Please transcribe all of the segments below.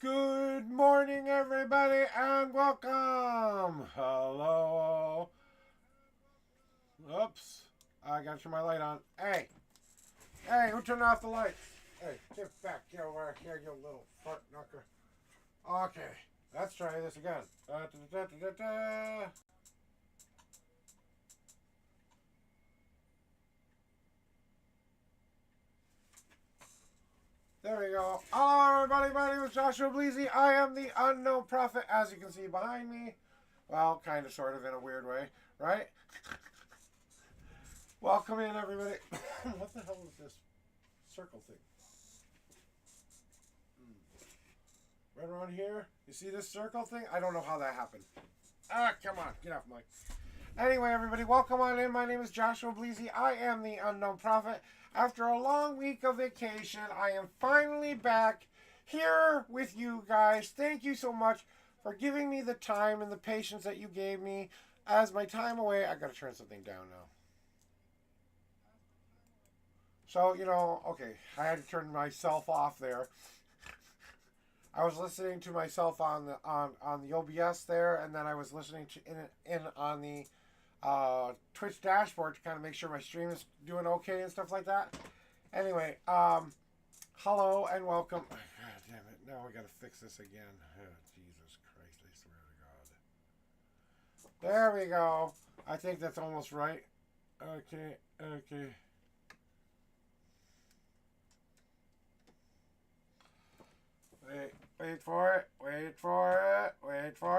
Good morning, everybody, and welcome. Hello. Oops. I gotta turn my light on. Hey, who turned off the lights? Hey, get back here over here, you little fart knocker. Okay, let's try this again. There we go. Hello, everybody. My name is Joshua Bleasy. I am the unknown prophet, as you can see behind me. Well, kind of, sort of, in a weird way, right? Welcome in, everybody. What the hell is this circle thing? Right around here. You see this circle thing? I don't know how that happened. Come on. Get off, Mike. Anyway, everybody, welcome on in. My name is Joshua Bleasy. I am the unknown prophet. After a long week of vacation, I am finally back here with you guys. Thank you so much for giving me the time and the patience that you gave me as my time away. I gotta turn something down now. So, okay, I had to turn myself off there. I was listening to myself on the OBS there, and then I was listening to in on the Twitch dashboard to kind of make sure my stream is doing okay and stuff like that. Anyway, hello and welcome. Oh, God damn it! Now we got to fix this again. Oh, Jesus Christ! I swear to God. There we go. I think that's almost right. Okay. Wait for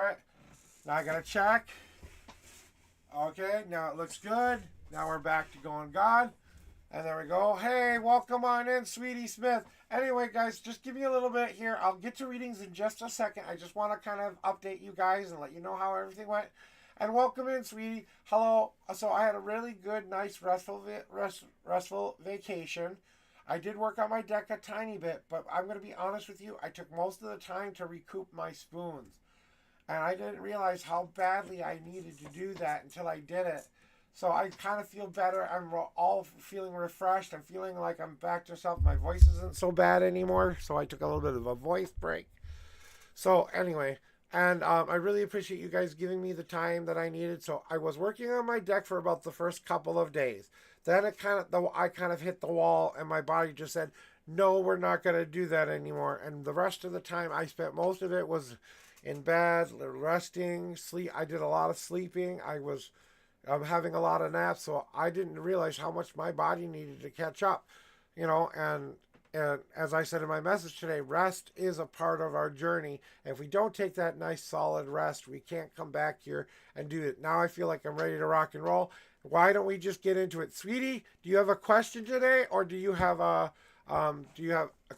it. Now I gotta check. Okay, now it looks good. Now we're back to going God. And there we go. Hey, welcome on in, Sweetie Smith. Anyway, guys, just give me a little bit here. I'll get to readings in just a second. I just want to kind of update you guys and let you know how everything went. And welcome in, Sweetie. Hello. So I had a really good, nice, restful vacation. I did work on my deck a tiny bit, but I'm going to be honest with you. I took most of the time to recoup my spoons. And I didn't realize how badly I needed to do that until I did it. So I kind of feel better. I'm all feeling refreshed. I'm feeling like I'm back to self. My voice isn't so bad anymore. So I took a little bit of a voice break. So anyway, and I really appreciate you guys giving me the time that I needed. So I was working on my deck for about the first couple of days. Then I kind of hit the wall, and my body just said, no, we're not going to do that anymore. And the rest of the time I spent, most of it was in bed, resting, sleep. I did a lot of sleeping. I was I'm having a lot of naps, so I didn't realize how much my body needed to catch up, and as I said in my message today, rest is a part of our journey. If we don't take that nice solid rest, we can't come back here and do it. Now I feel like I'm ready to rock and roll. Why don't we just get into it, sweetie? Do you have a question today, or do you have a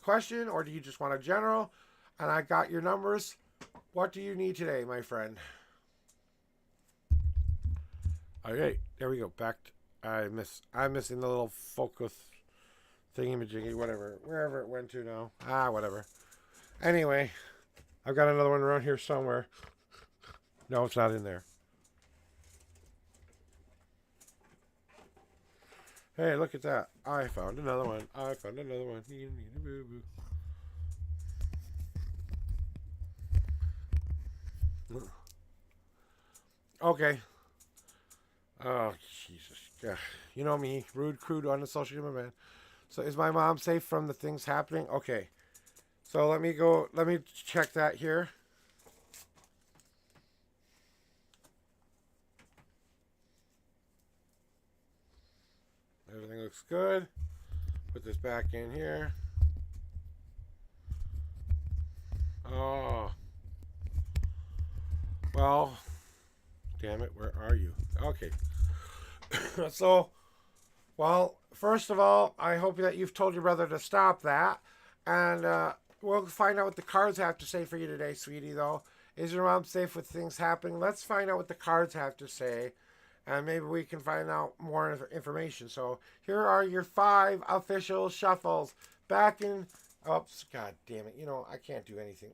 question, or do you just want a general? And I got your numbers. What do you need today, my friend? Okay, there we go. Back. I'm missing the little focus thingy-majiggy, whatever. Wherever it went to now. Whatever. Anyway, I've got another one around here somewhere. No, it's not in there. Hey, look at that. I found another one. I found another one. Okay. Oh, Jesus. Yeah. You know me. Rude, crude, on the social human man. So is my mom safe from the things happening? Okay. So let me check that here. Everything looks good. Put this back in here. Oh. Well, damn it, where are you? Okay. So, well, first of all, I hope that you've told your brother to stop that. And we'll find out what the cards have to say for you today, sweetie, though. Is your mom safe with things happening? Let's find out what the cards have to say. And maybe we can find out more information. So here are your 5 official shuffles. Back in... Oops, God damn it. I can't do anything.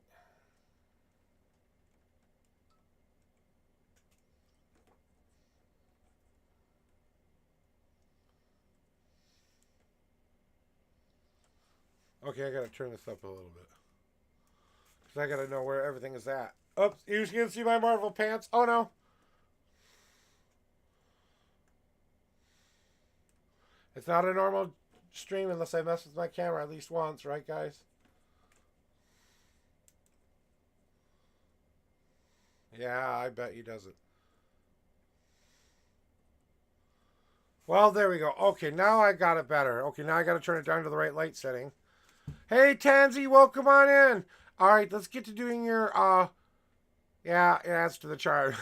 Okay, I gotta turn this up a little bit. Because I gotta know where everything is at. Oops, you can see my Marvel pants. Oh no. It's not a normal stream unless I mess with my camera at least once, right, guys? Yeah, I bet he doesn't. Well, there we go. Okay, now I got it better. Okay, now I got to turn it down to the right light setting. Hey, Tansy, welcome on in. All right, let's get to doing your, yeah, it adds to the charm.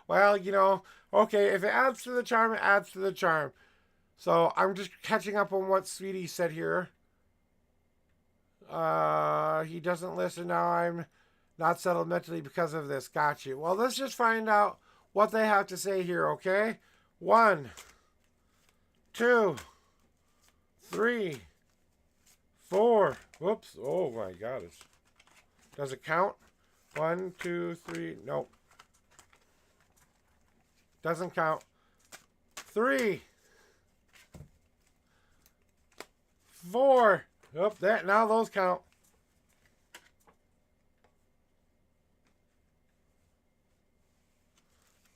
Well, okay, if it adds to the charm, it adds to the charm. So I'm just catching up on what Sweetie said here. He doesn't listen now. I'm not settled mentally because of this. Got you. Well, let's just find out what they have to say here, okay? 1, 2, 3, 4. Whoops. Oh my God. Does it count? 1, 2, 3. Nope. Doesn't count. 3, 4. Oh, now those count.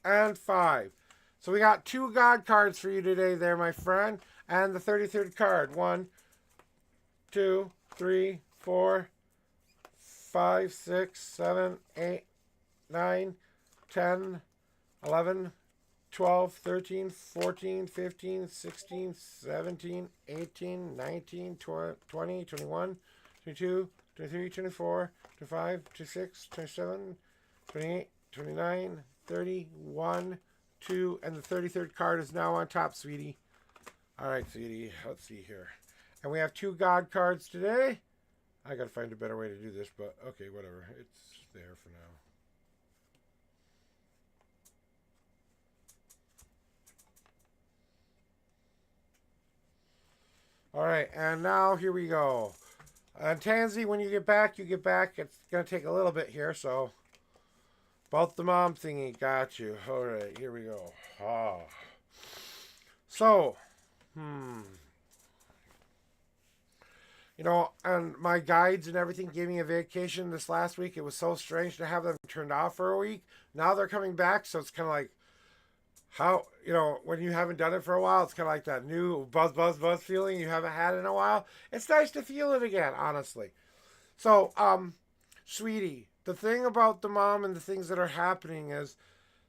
And 5. So we got 2 God cards for you today there, my friend. And the 33rd card. 1, 2, 3, 4, 5, 6, 7, 8, 9, 10, 11, 12, 13, 14, 15, 16, 17, 18, 19, 20, 21, 22, 23, 24, 25, 26, 27, 28, 29, 30, 1, 2, and the 33rd card is now on top, sweetie. All right, sweetie, let's see here. And we have 2 God cards today. I got to find a better way to do this, but okay, whatever. It's there for now. All right, and now here we go. And Tansy, when you get back, you get back. It's going to take a little bit here, so... About the mom thingy, got you. All right, here we go. So, and my guides and everything gave me a vacation this last week. It was so strange to have them turned off for a week. Now they're coming back, so it's kind of like how, when you haven't done it for a while, it's kind of like that new buzz feeling you haven't had in a while. It's nice to feel it again, honestly. So, sweetie, the thing about the mom and the things that are happening is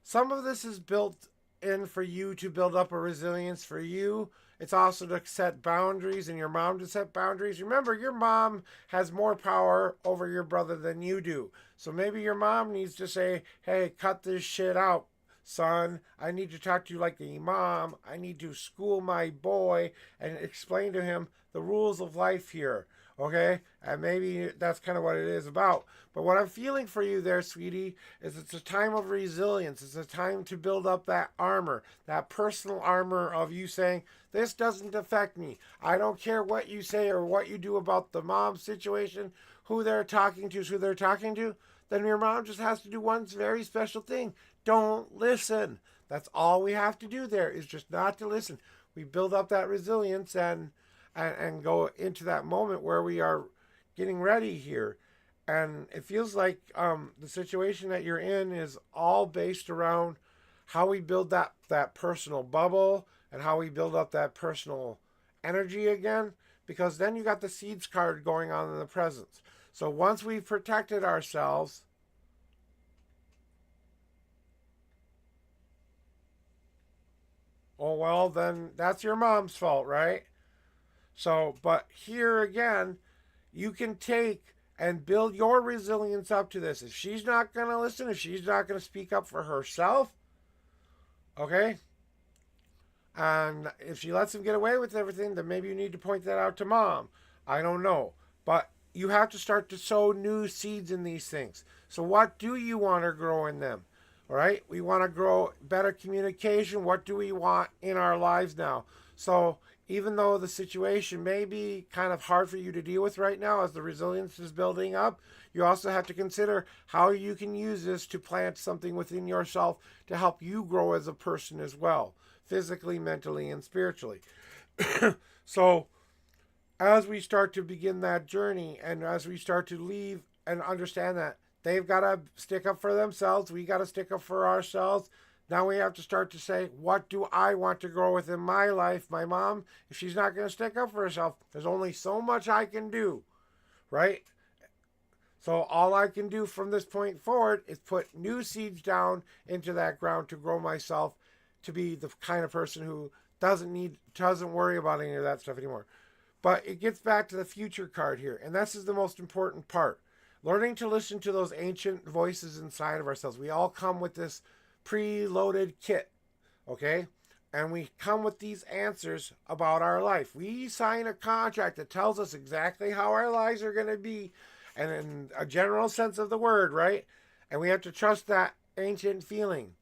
some of this is built in for you to build up a resilience for you. It's also to set boundaries and your mom to set boundaries. Remember, your mom has more power over your brother than you do. So maybe your mom needs to say, hey, cut this shit out, son. I need to talk to you like a mom. I need to school my boy and explain to him the rules of life here. Okay? And maybe that's kind of what it is about. But what I'm feeling for you there, sweetie, is it's a time of resilience. It's a time to build up that armor, that personal armor of you saying, this doesn't affect me. I don't care what you say or what you do about the mom situation, who they're talking to is who they're talking to. Then your mom just has to do one very special thing. Don't listen. That's all we have to do there is just not to listen. We build up that resilience and go into that moment where we are getting ready here. And it feels like the situation that you're in is all based around how we build that personal bubble and how we build up that personal energy again. Because then you got the seeds card going on in the presence. So once we've protected ourselves, oh, well, then that's your mom's fault, right? So, but here again, you can take and build your resilience up to this. If she's not going to listen, if she's not going to speak up for herself, okay? And if she lets him get away with everything, then maybe you need to point that out to mom. I don't know. But you have to start to sow new seeds in these things. So what do you want to grow in them? All right? We want to grow better communication. What do we want in our lives now? So even though the situation may be kind of hard for you to deal with right now as the resilience is building up, you also have to consider how you can use this to plant something within yourself to help you grow as a person as well, physically, mentally, and spiritually. So as we start to begin that journey and as we start to leave and understand that they've got to stick up for themselves, we got to stick up for ourselves. Now we have to start to say, what do I want to grow within my life? My mom, if she's not going to stick up for herself, there's only so much I can do, right? So all I can do from this point forward is put new seeds down into that ground to grow myself to be the kind of person who doesn't worry about any of that stuff anymore. But it gets back to the future card here, and this is the most important part. Learning to listen to those ancient voices inside of ourselves. We all come with this preloaded kit, okay? And we come with these answers about our life. We sign a contract that tells us exactly how our lives are going to be, and in a general sense of the word, right? And we have to trust that ancient feeling.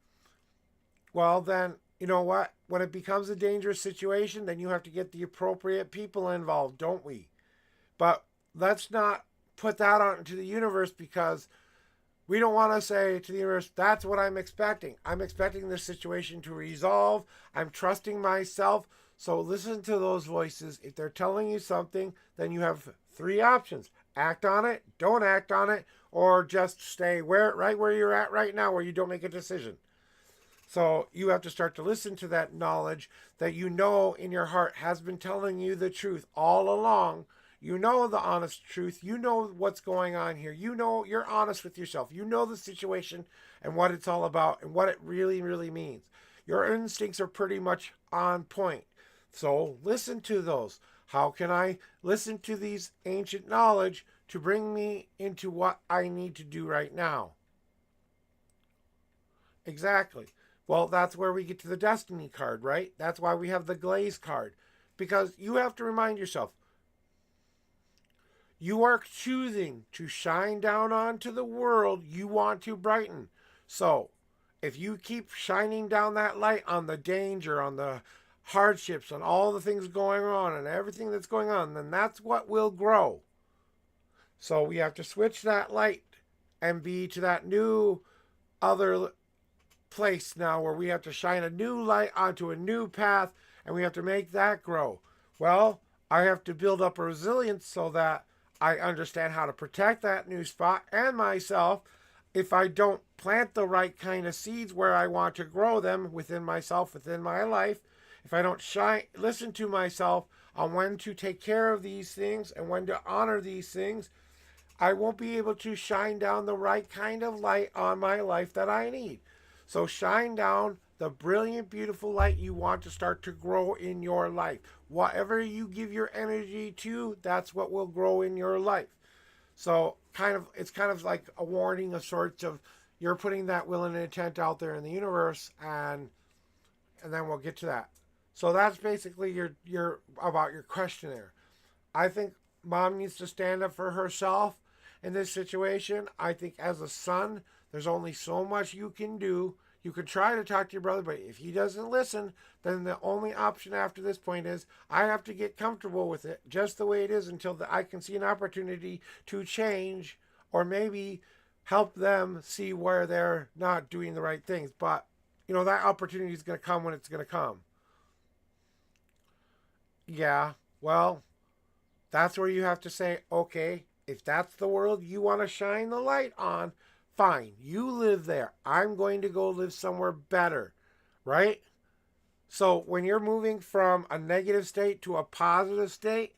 Well, then, you know what? When it becomes a dangerous situation, then you have to get the appropriate people involved, don't we? But let's not put that out into the universe, because we don't want to say to the universe, that's what I'm expecting. I'm expecting this situation to resolve. I'm trusting myself. So listen to those voices. If they're telling you something, then you have three options. Act on it, don't act on it, or just stay right where you're at right now, where you don't make a decision. So you have to start to listen to that knowledge that you know in your heart has been telling you the truth all along. You know the honest truth. You know what's going on here. You know you're honest with yourself. You know the situation and what it's all about and what it really, really means. Your instincts are pretty much on point. So listen to those. How can I listen to these ancient knowledge to bring me into what I need to do right now? Exactly. Well, that's where we get to the destiny card, right? That's why we have the glaze card. Because you have to remind yourself, you are choosing to shine down onto the world you want to brighten. So, if you keep shining down that light on the danger, on the hardships, on all the things going on and everything that's going on, then that's what will grow. So we have to switch that light and be to that new other place now where we have to shine a new light onto a new path and we have to make that grow. Well, I have to build up a resilience so that I understand how to protect that new spot and myself if I don't plant the right kind of seeds where I want to grow them within myself, within my life. If I don't listen to myself on when to take care of these things and when to honor these things, I won't be able to shine down the right kind of light on my life that I need. So shine down the brilliant, beautiful light you want to start to grow in your life. Whatever you give your energy to, that's what will grow in your life. So it's kind of like a warning of sorts of you're putting that will and intent out there in the universe, and then we'll get to that. So that's basically your about your questionnaire. I think mom needs to stand up for herself in this situation. I think as a son, there's only so much you can do. You could try to talk to your brother, but if he doesn't listen, then the only option after this point is I have to get comfortable with it just the way it is until I can see an opportunity to change, or maybe help them see where they're not doing the right things. But, that opportunity is going to come when it's going to come. Yeah, well, that's where you have to say, okay, if that's the world you want to shine the light on, fine, you live there. I'm going to go live somewhere better, right? So when you're moving from a negative state to a positive state,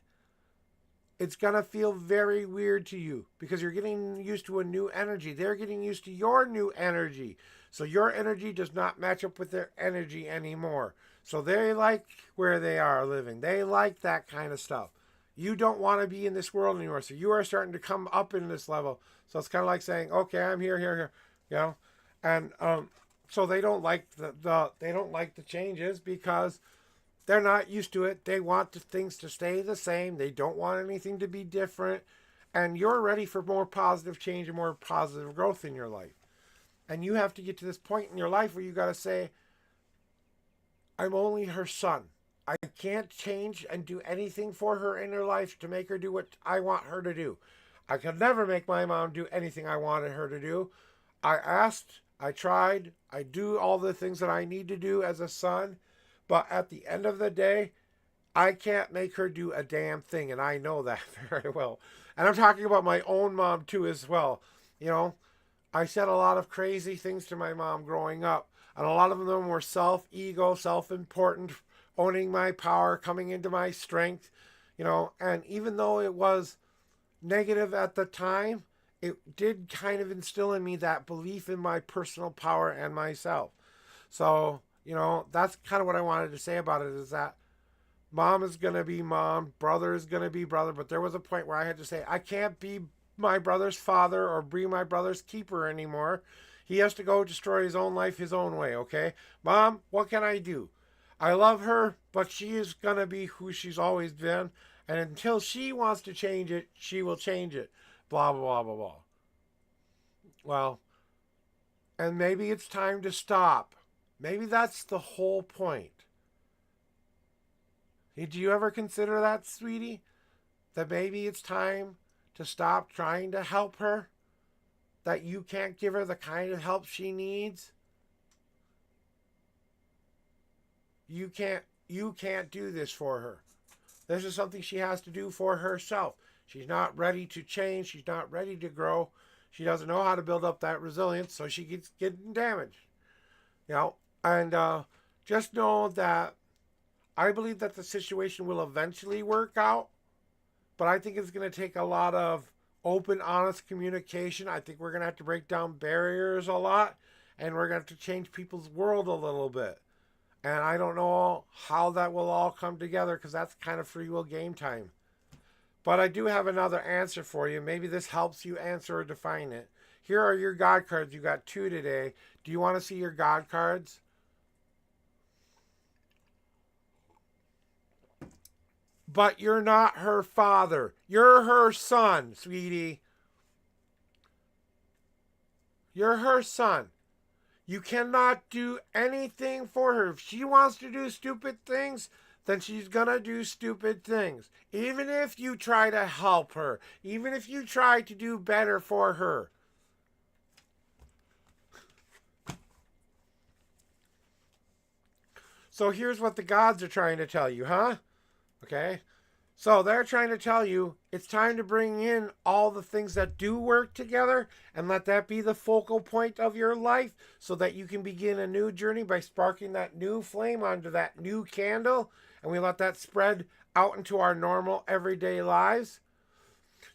it's going to feel very weird to you because you're getting used to a new energy. They're getting used to your new energy. So your energy does not match up with their energy anymore. So they like where they are living. They like that kind of stuff. You don't want to be in this world anymore. So you are starting to come up in this level. So it's kind of like saying, okay, I'm here, and so they don't like they don't like the changes because they're not used to it. They want things to stay the same. They don't want anything to be different, and you're ready for more positive change and more positive growth in your life. And you have to get to this point in your life where you got to say, I'm only her son. I can't change and do anything for her in her life to make her do what I want her to do. I could never make my mom do anything I wanted her to do. I asked, I tried, I do all the things that I need to do as a son, but at the end of the day, I can't make her do a damn thing, and I know that very well. And I'm talking about my own mom too as well. I said a lot of crazy things to my mom growing up, and a lot of them were self-ego, self-important, owning my power, coming into my strength, and even though it was negative at the time, it did kind of instill in me that belief in my personal power and myself. So, that's kind of what I wanted to say about it, is that mom is going to be mom, brother is going to be brother, but there was a point where I had to say, I can't be my brother's father or be my brother's keeper anymore. He has to go destroy his own life his own way, okay? Mom, what can I do? I love her, but she is going to be who she's always been. And until she wants to change it, she will change it. Blah, blah, blah, blah. Well, and maybe it's time to stop. Maybe that's the whole point. Did you ever consider that, sweetie? That maybe it's time to stop trying to help her? That you can't give her the kind of help she needs? You can't do this for her. This is something she has to do for herself. She's not ready to change. She's not ready to grow. She doesn't know how to build up that resilience, so she gets getting damaged. And just know that I believe that the situation will eventually work out, but I think it's going to take a lot of open, honest communication. I think we're going to have to break down barriers a lot, and we're going to have to change people's world a little bit. And I don't know how that will all come together because that's kind of free will game time. But I do have another answer for you. Maybe this helps you answer or define it. Here are your God cards. You got 2 today. Do you want to see your God cards? But you're not her father. You're her son, sweetie. You're her son. You cannot do anything for her. If she wants to do stupid things, then she's going to do stupid things. Even if you try to help her. Even if you try to do better for her. So here's what the gods are trying to tell you, huh? Okay? So they're trying to tell you it's time to bring in all the things that do work together and let that be the focal point of your life so that you can begin a new journey by sparking that new flame onto that new candle, and we let that spread out into our normal everyday lives.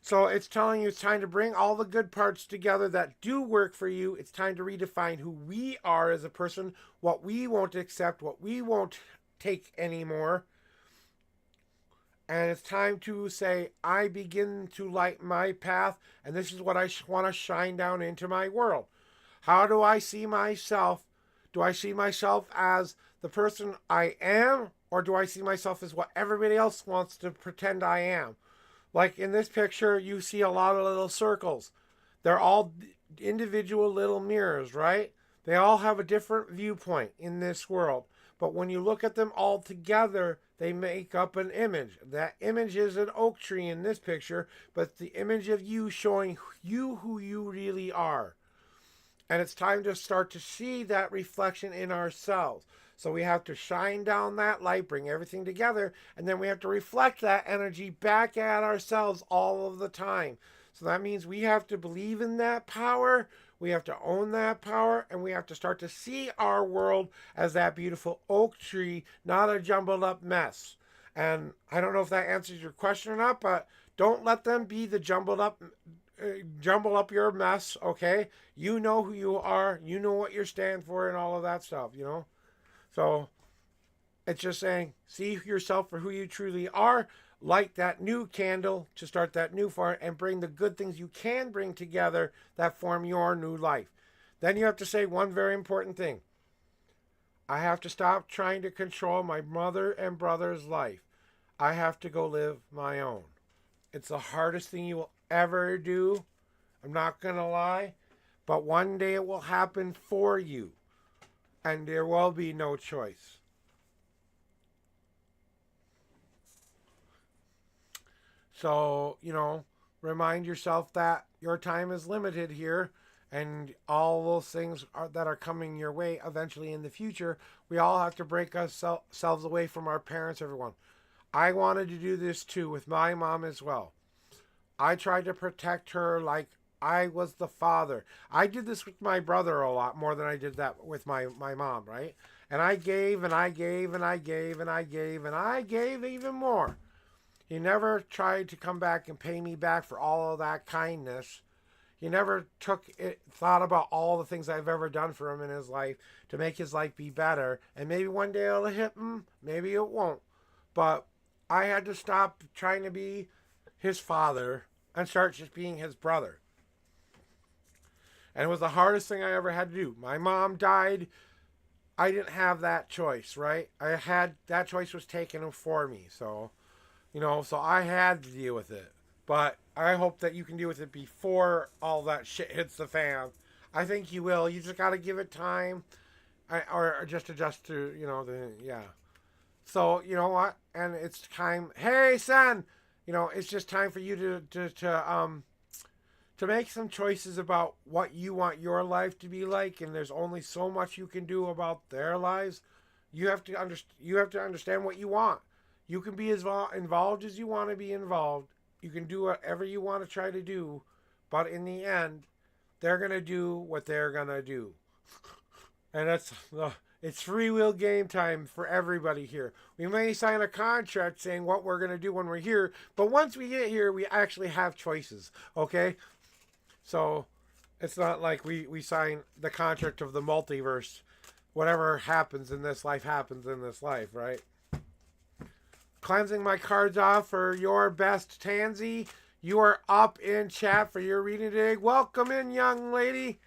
So it's telling you it's time to bring all the good parts together that do work for you. It's time to redefine who we are as a person, what we won't accept, what we won't take anymore. And it's time to say, I begin to light my path, and this is what I want to shine down into my world. How do I see myself? Do I see myself as the person I am, or do I see myself as what everybody else wants to pretend I am? Like in this picture, you see a lot of little circles. They're all individual little mirrors, right? They all have a different viewpoint in this world. But when you look at them all together, they make up an image. That image is an oak tree in this picture, but the image of you showing you who you really are. And it's time to start to see that reflection in ourselves. So we have to shine down that light, bring everything together, and then we have to reflect that energy back at ourselves all of the time. So that means we have to believe in that power, we have to own that power, and we have to start to see our world as that beautiful oak tree, not a jumbled up mess. And I don't know if that answers your question or not, but don't let them be the jumble up your mess, okay? You know who you are, you know what you stand for, and all of that stuff, you know? So it's just saying, see yourself for who you truly are, light that new candle to start that new fire, and bring the good things you can bring together that form your new life. Then you have to say one very important thing. I have to stop trying to control my mother and brother's life. I have to go live my own. It's the hardest thing you will ever do. I'm not going to lie. But one day it will happen for you. And there will be no choice. So, remind yourself that your time is limited here. And all those things that are coming your way eventually in the future, we all have to break ourselves away from our parents, everyone. I wanted to do this too with my mom as well. I tried to protect her like I was the father. I did this with my brother a lot more than I did that with my mom, right? And I gave and I gave and I gave and I gave and I gave even more. He never tried to come back and pay me back for all of that kindness. He never thought about all the things I've ever done for him in his life to make his life be better. And maybe one day it'll hit him, maybe it won't. But I had to stop trying to be his father and start just being his brother. And it was the hardest thing I ever had to do. My mom died. I didn't have that choice, right? That choice was taken for me. So, so I had to deal with it. But I hope that you can deal with it before all that shit hits the fan. I think you will. You just got to give it time. Or just adjust to, yeah. So, you know what? And it's time. Hey, son! It's just time for you to make some choices about what you want your life to be like, and there's only so much you can do about their lives. You have to understand what you want. You can be as involved as you want to be involved. You can do whatever you want to try to do, but in the end, they're gonna do what they're gonna do, and it's free will game time for everybody here. We may sign a contract saying what we're gonna do when we're here, but once we get here, we actually have choices. Okay. So it's not like we sign the contract of the multiverse. Whatever happens in this life happens in this life, right? Cleansing my cards off for your best Tansy. You are up in chat for your reading today. Welcome in, young lady.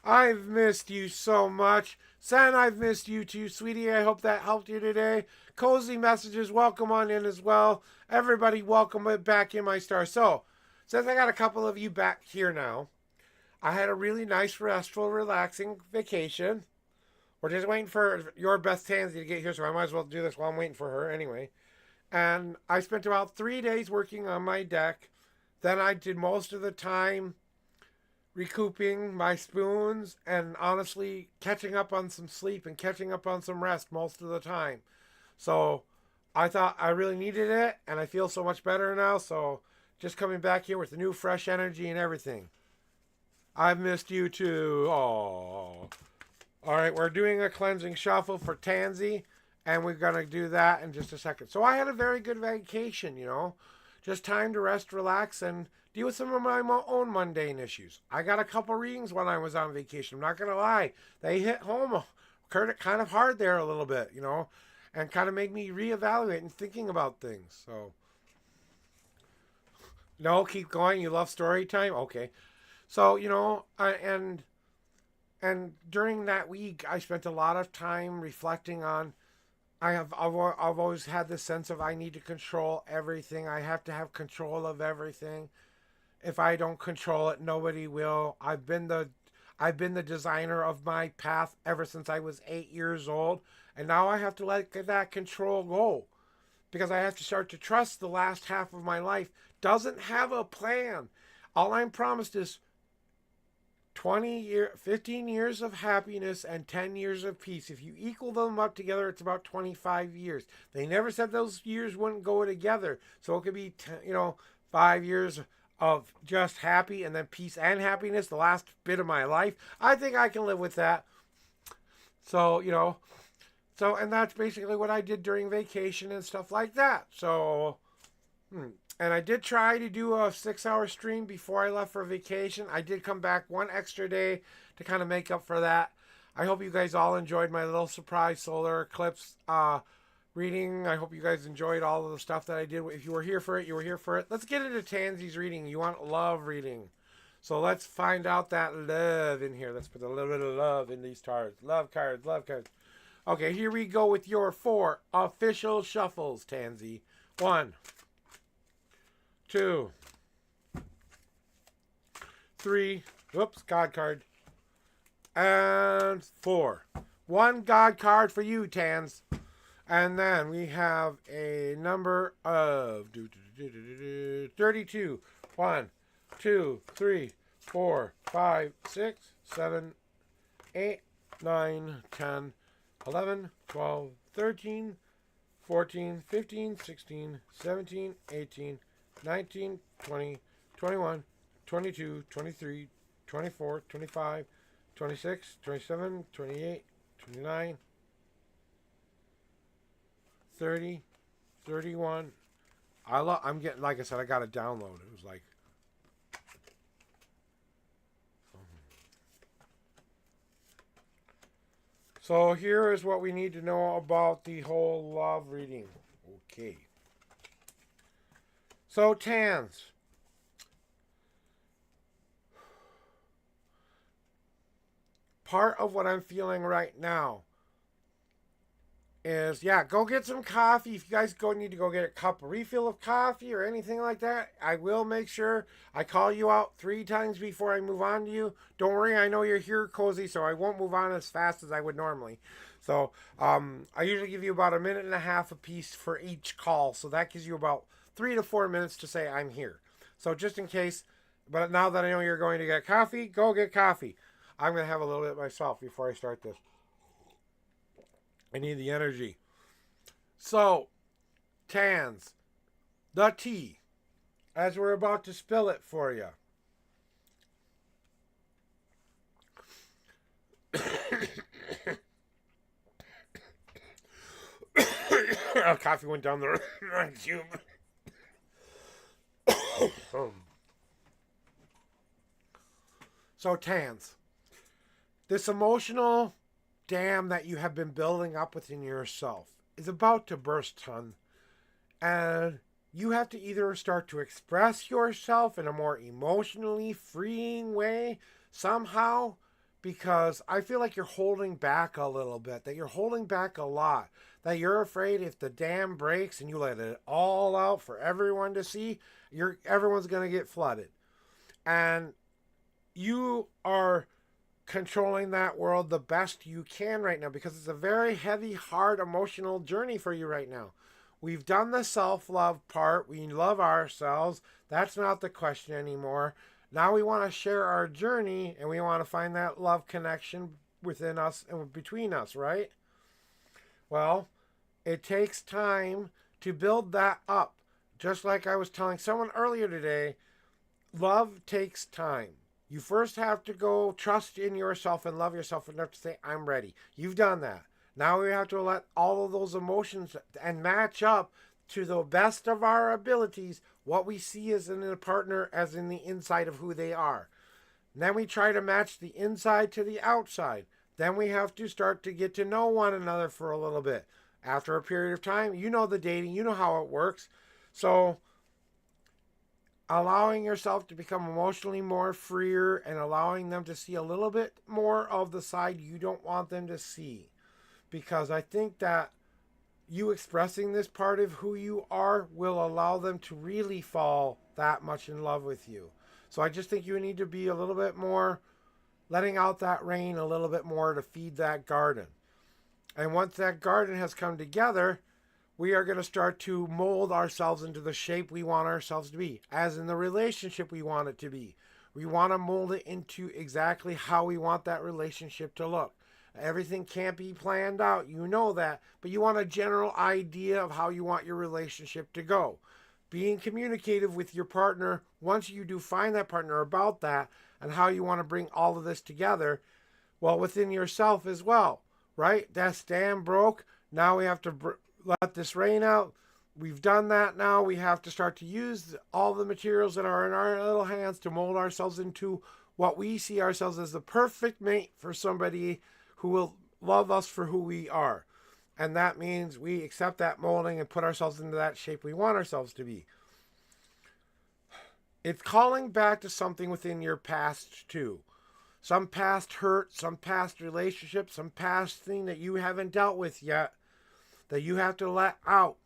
I've missed you so much. Sen, I've missed you too, sweetie. I hope that helped you today. Cozy messages, welcome on in as well. Everybody, welcome back in, my star. So, since I got a couple of you back here now, I had a really nice, restful, relaxing vacation. We're just waiting for your best Tansy to get here, so I might as well do this while I'm waiting for her anyway. And I spent about 3 days working on my deck. Then I did most of the time recouping my spoons and honestly catching up on some sleep and catching up on some rest most of the time. So I thought I really needed it, and I feel so much better now. So just coming back here with the new fresh energy and everything. I've missed you too. Oh. All right, we're doing a cleansing shuffle for Tansy, and we're going to do that in just a second. So I had a very good vacation, just time to rest, relax, and deal with some of my own mundane issues. I got a couple readings when I was on vacation. I'm not going to lie. They hit home kind of hard there a little bit, and kind of made me reevaluate and thinking about things. So, no, keep going. You love story time? Okay. So, and during that week, I spent a lot of time reflecting on. I've always had this sense of I need to control everything. I have to have control of everything. If I don't control it, nobody will. I've been the designer of my path ever since I was 8 years old, and now I have to let that control go because I have to start to trust the last half of my life doesn't have a plan. All I'm promised is 15 years of happiness and 10 years of peace. If you equal them up together, it's about 25 years. They never said those years wouldn't go together. So it could be, 5 years of just happy and then peace and happiness the last bit of my life. I think I can live with that. So, and that's basically what I did during vacation and stuff like that. So, and I did try to do a 6-hour stream before I left for vacation. I did come back one extra day to kind of make up for that. I hope you guys all enjoyed my little surprise solar eclipse reading. I hope you guys enjoyed all of the stuff that I did. If you were here for it, you were here for it. Let's get into Tansy's reading. You want love reading. So let's find out that love in here. Let's put a little bit of love in these cards. Love cards, love cards. Okay, here we go with your 4 official shuffles, Tansy. 1, 2, 3, whoops, God card, and 4. 1 God card for you, Tans. And then we have a number of 32. 1, 2, 3, 4, 5, 6, 7, 8, 9, 10, 11, 12, 13, 14, 15, 16, 17, 18, 19, 20, 21, 22, 23, 24, 25, 26, 27, 28, 29, 30, 31. I'm getting, like I said, I got to download. It was like, so here is what we need to know about the whole love reading. Okay. So, Tans. Part of what I'm feeling right now is, go get some coffee. If you guys need to go get a cup of refill of coffee or anything like that, I will make sure I call you out 3 times before I move on to you. Don't worry, I know you're here, Cozy, so I won't move on as fast as I would normally. So, I usually give you about a minute and a half apiece for each call, so that gives you about 3 to 4 minutes to say I'm here. So just in case, but now that I know you're going to get coffee, go get coffee. I'm going to have a little bit myself before I start this. I need the energy. So, Tans, the tea, as we're about to spill it for you. Coffee went down the tube. So, Tans, this emotional dam that you have been building up within yourself is about to burst, son. And you have to either start to express yourself in a more emotionally freeing way somehow, because I feel like you're holding back a little bit, that you're holding back a lot, that you're afraid if the dam breaks and you let it all out for everyone to see, everyone's going to get flooded. And you are controlling that world the best you can right now, because it's a very heavy, hard, emotional journey for you right now. We've done the self-love part. We love ourselves. That's not the question anymore. Now we want to share our journey, and we want to find that love connection within us and between us, right? Well, it takes time to build that up. Just like I was telling someone earlier today, love takes time. You first have to go trust in yourself and love yourself enough to say, I'm ready. You've done that. Now we have to let all of those emotions and match up to the best of our abilities what we see as in a partner as in the inside of who they are. And then we try to match the inside to the outside. Then we have to start to get to know one another for a little bit. After a period of time, you know the dating, you know how it works. So allowing yourself to become emotionally more freer and allowing them to see a little bit more of the side you don't want them to see. Because I think that you expressing this part of who you are will allow them to really fall that much in love with you. So I just think you need to be a little bit more letting out that rain a little bit more to feed that garden. And once that garden has come together, we are going to start to mold ourselves into the shape we want ourselves to be, as in the relationship we want it to be. We want to mold it into exactly how we want that relationship to look. Everything can't be planned out, you know that, but you want a general idea of how you want your relationship to go. Being communicative with your partner, once you do find that partner about that and how you want to bring all of this together, well, within yourself as well, right? That dam broke. Now we have to let this rain out. We've done that now. We have to start to use all the materials that are in our little hands to mold ourselves into what we see ourselves as the perfect mate for somebody who will love us for who we are. And that means we accept that molding and put ourselves into that shape we want ourselves to be. It's calling back to something within your past too. Some past hurt, some past relationship, some past thing that you haven't dealt with yet that you have to let out.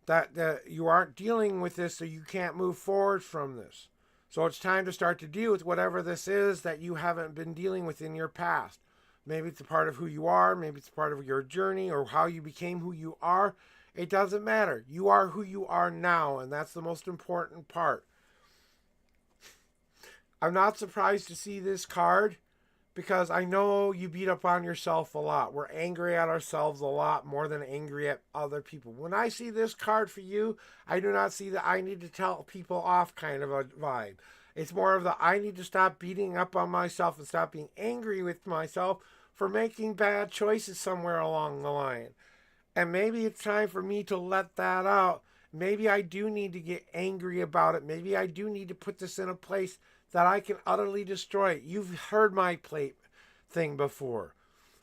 That you aren't dealing with this, so you can't move forward from this. So it's time to start to deal with whatever this is that you haven't been dealing with in your past. Maybe it's a part of who you are. Maybe it's a part of your journey or how you became who you are. It doesn't matter. You are who you are now, and that's the most important part. I'm not surprised to see this card because I know you beat up on yourself a lot. We're angry at ourselves a lot more than angry at other people. When I see this card for you, I do not see the I need to tell people off kind of a vibe. It's more of the I need to stop beating up on myself and stop being angry with myself for making bad choices somewhere along the line. And maybe it's time for me to let that out. Maybe I do need to get angry about it. Maybe I do need to put this in a place that I can utterly destroy it. You've heard my plate thing before.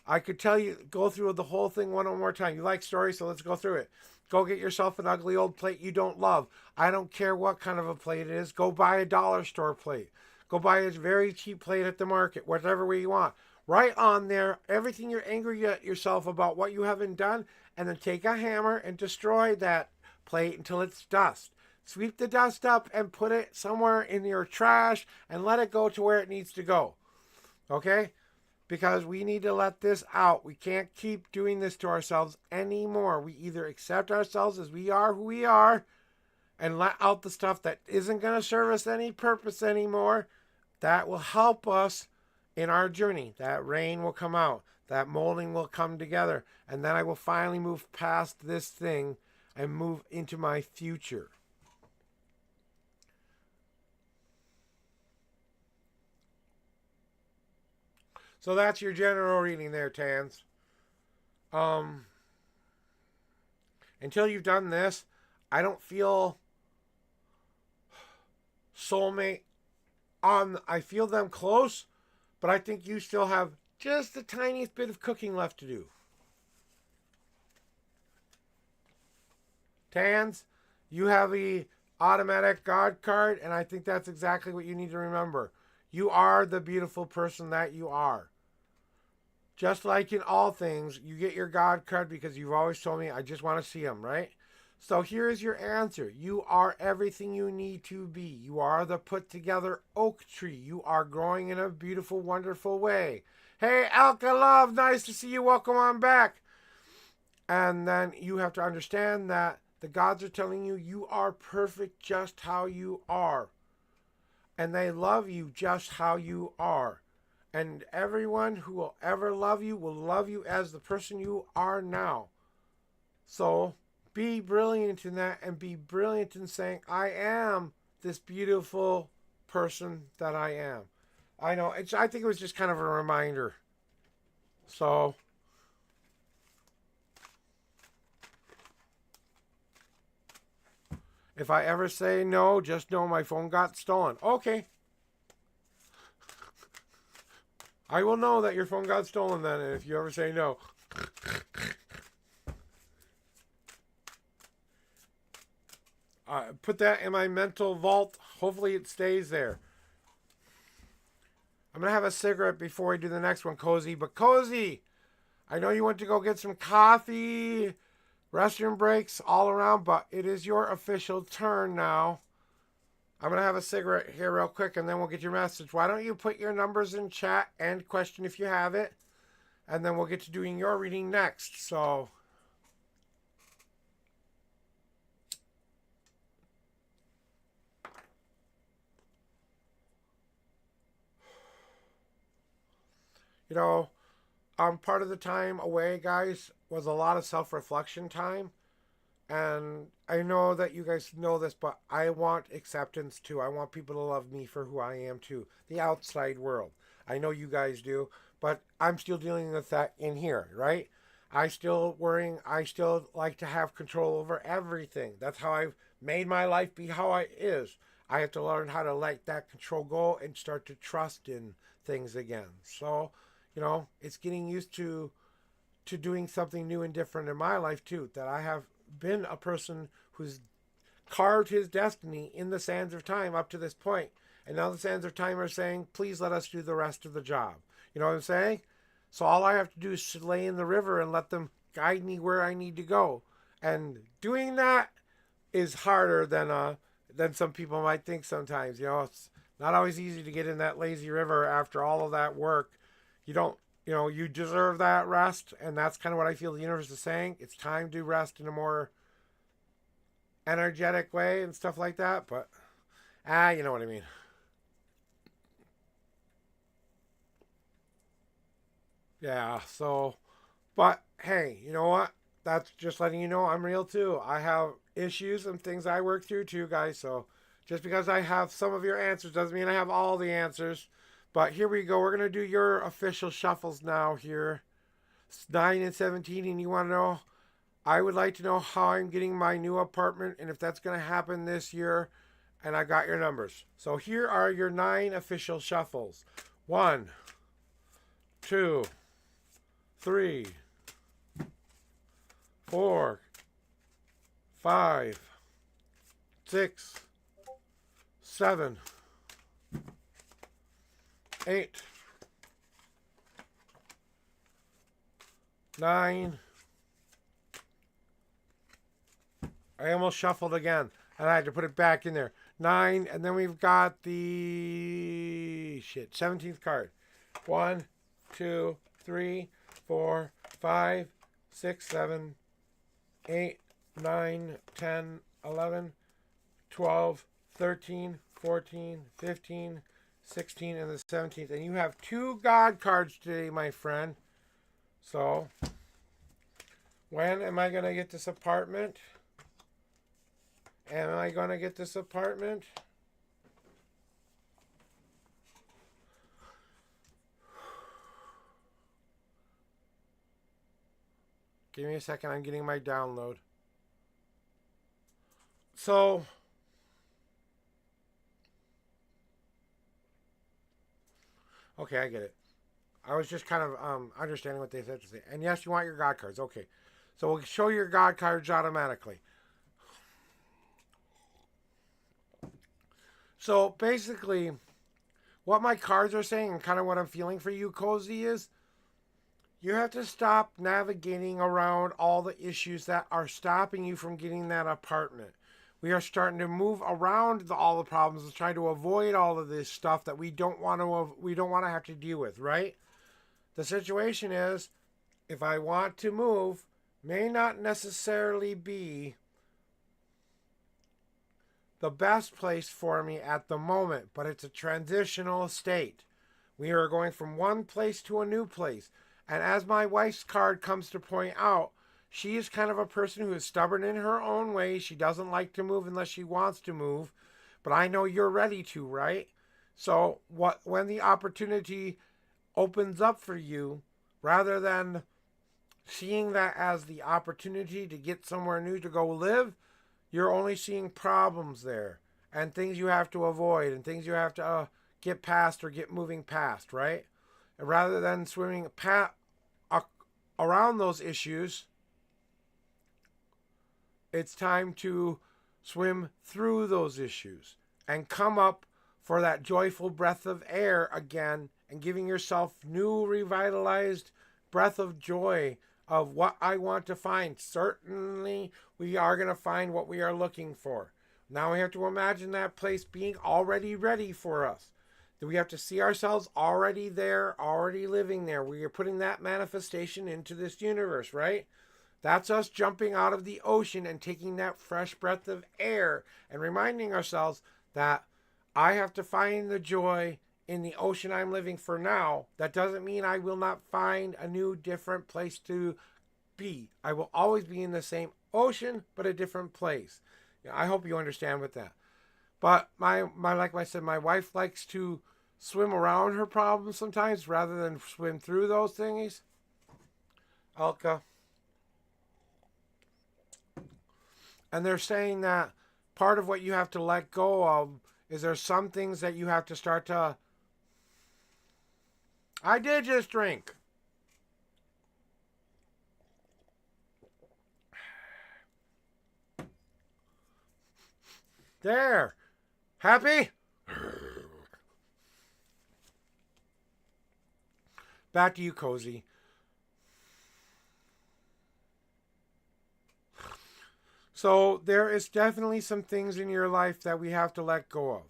I could tell you, go through the whole thing one more time. You like stories, so let's go through it. Go get yourself an ugly old plate you don't love. I don't care what kind of a plate it is. Go buy a dollar store plate. Go buy a very cheap plate at the market, whatever way you want. Write on there everything you're angry at yourself about what you haven't done, and then take a hammer and destroy that plate until it's dust. Sweep the dust up and put it somewhere in your trash and let it go to where it needs to go. Okay? Because we need to let this out. We can't keep doing this to ourselves anymore. We either accept ourselves as we are who we are and let out the stuff that isn't going to serve us any purpose anymore. That will help us in our journey. That rain will come out. That molding will come together. And then I will finally move past this thing and move into my future. So that's your general reading there, Tans. Until you've done this, I don't feel soulmate on. I feel them close, but I think you still have just the tiniest bit of cooking left to do. Tans, you have the automatic God card, and I think that's exactly what you need to remember. You are the beautiful person that you are. Just like in all things, you get your God card because you've always told me, I just want to see him, right? So here is your answer. You are everything you need to be. You are the put together oak tree. You are growing in a beautiful, wonderful way. Hey, Alka Love, nice to see you. Welcome on back. And then you have to understand that the gods are telling you, you are perfect just how you are. And they love you just how you are. And everyone who will ever love you will love you as the person you are now. So be brilliant in that and be brilliant in saying, I am this beautiful person that I am. I know, I think it was just kind of a reminder. So If I ever say no, just know my phone got stolen. Okay. I will know that your phone got stolen then if you ever say no. Put that in my mental vault. Hopefully it stays there. I'm going to have a cigarette before we do the next one, Cozy. But Cozy, I know you went to go get some coffee, restroom breaks all around, but it is your official turn now. I'm going to have a cigarette here real quick and then we'll get your message. Why don't you put your numbers in chat and question if you have it? And then we'll get to doing your reading next. So, you know, part of the time away, guys, was a lot of self-reflection time. And I know that you guys know this, but I want acceptance too. I want people to love me for who I am too. The outside world. I know you guys do, but I'm still dealing with that in here, right? I still worrying. I still like to have control over everything. That's how I've made my life be how it is. I have to learn how to let that control go and start to trust in things again. So, it's getting used to doing something new and different in my life too. That I have been a person who's carved his destiny in the sands of time up to this point. And now the sands of time are saying, please let us do the rest of the job. You know what I'm saying? So all I have to do is lay in the river and let them guide me where I need to go. And doing that is harder than some people might think sometimes. It's not always easy to get in that lazy river after all of that work. You don't you deserve that rest, and that's kind of what I feel the universe is saying. It's time to rest in a more energetic way and stuff like that, but you know what I mean. Yeah, so, but hey, you know what? That's just letting you know I'm real too. I have issues and things I work through too, guys, so just because I have some of your answers doesn't mean I have all the answers. But here we go. We're going to do your official shuffles now here. It's 9 and 17, and you want to know, I would like to know how I'm getting my new apartment and if that's going to happen this year. And I got your numbers. So here are your 9 official shuffles. 1, 2, 3, 4, 5, 6, 7, 8, 9. I almost shuffled again, and I had to put it back in there. 9, and then we've got the 17th card. 1, 2, 3, 4, 5, 6, 7, 8, 9, 10, 11, 12, 13, 14, 15, 16, and the 17th. And you have 2 God cards today, my friend. So, when am I going to get this apartment? Am I going to get this apartment? Give me a second. I'm getting my download. So, okay, I get it. I was just kind of understanding what they said to say. And yes, you want your God cards. Okay. So we'll show your God cards automatically. So basically, what my cards are saying and kind of what I'm feeling for you, Cozy, is you have to stop navigating around all the issues that are stopping you from getting that apartment. We are starting to move around all the problems and trying to avoid all of this stuff that we don't want to have to deal with, right? The situation is, if I want to move, may not necessarily be the best place for me at the moment, but it's a transitional state. We are going from one place to a new place. And as my wife's card comes to point out, she is kind of a person who is stubborn in her own way. She doesn't like to move unless she wants to move. But I know you're ready to, right? So when the opportunity opens up for you, rather than seeing that as the opportunity to get somewhere new to go live, you're only seeing problems there and things you have to avoid and things you have to get past or get moving past, right? And rather than swimming around those issues, it's time to swim through those issues and come up for that joyful breath of air again and giving yourself new revitalized breath of joy of what I want to find. Certainly, we are going to find what we are looking for. Now we have to imagine that place being already ready for us. We have to see ourselves already there, already living there. We are putting that manifestation into this universe, right? That's us jumping out of the ocean and taking that fresh breath of air and reminding ourselves that I have to find the joy in the ocean I'm living for now. That doesn't mean I will not find a new, different place to be. I will always be in the same ocean, but a different place. I hope you understand with that. But like I said, my wife likes to swim around her problems sometimes rather than swim through those thingies. Alka. And they're saying that part of what you have to let go of is there's some things that you have to start to. I did just drink. There. Happy? Back to you, Cozy. So there is definitely some things in your life that we have to let go of.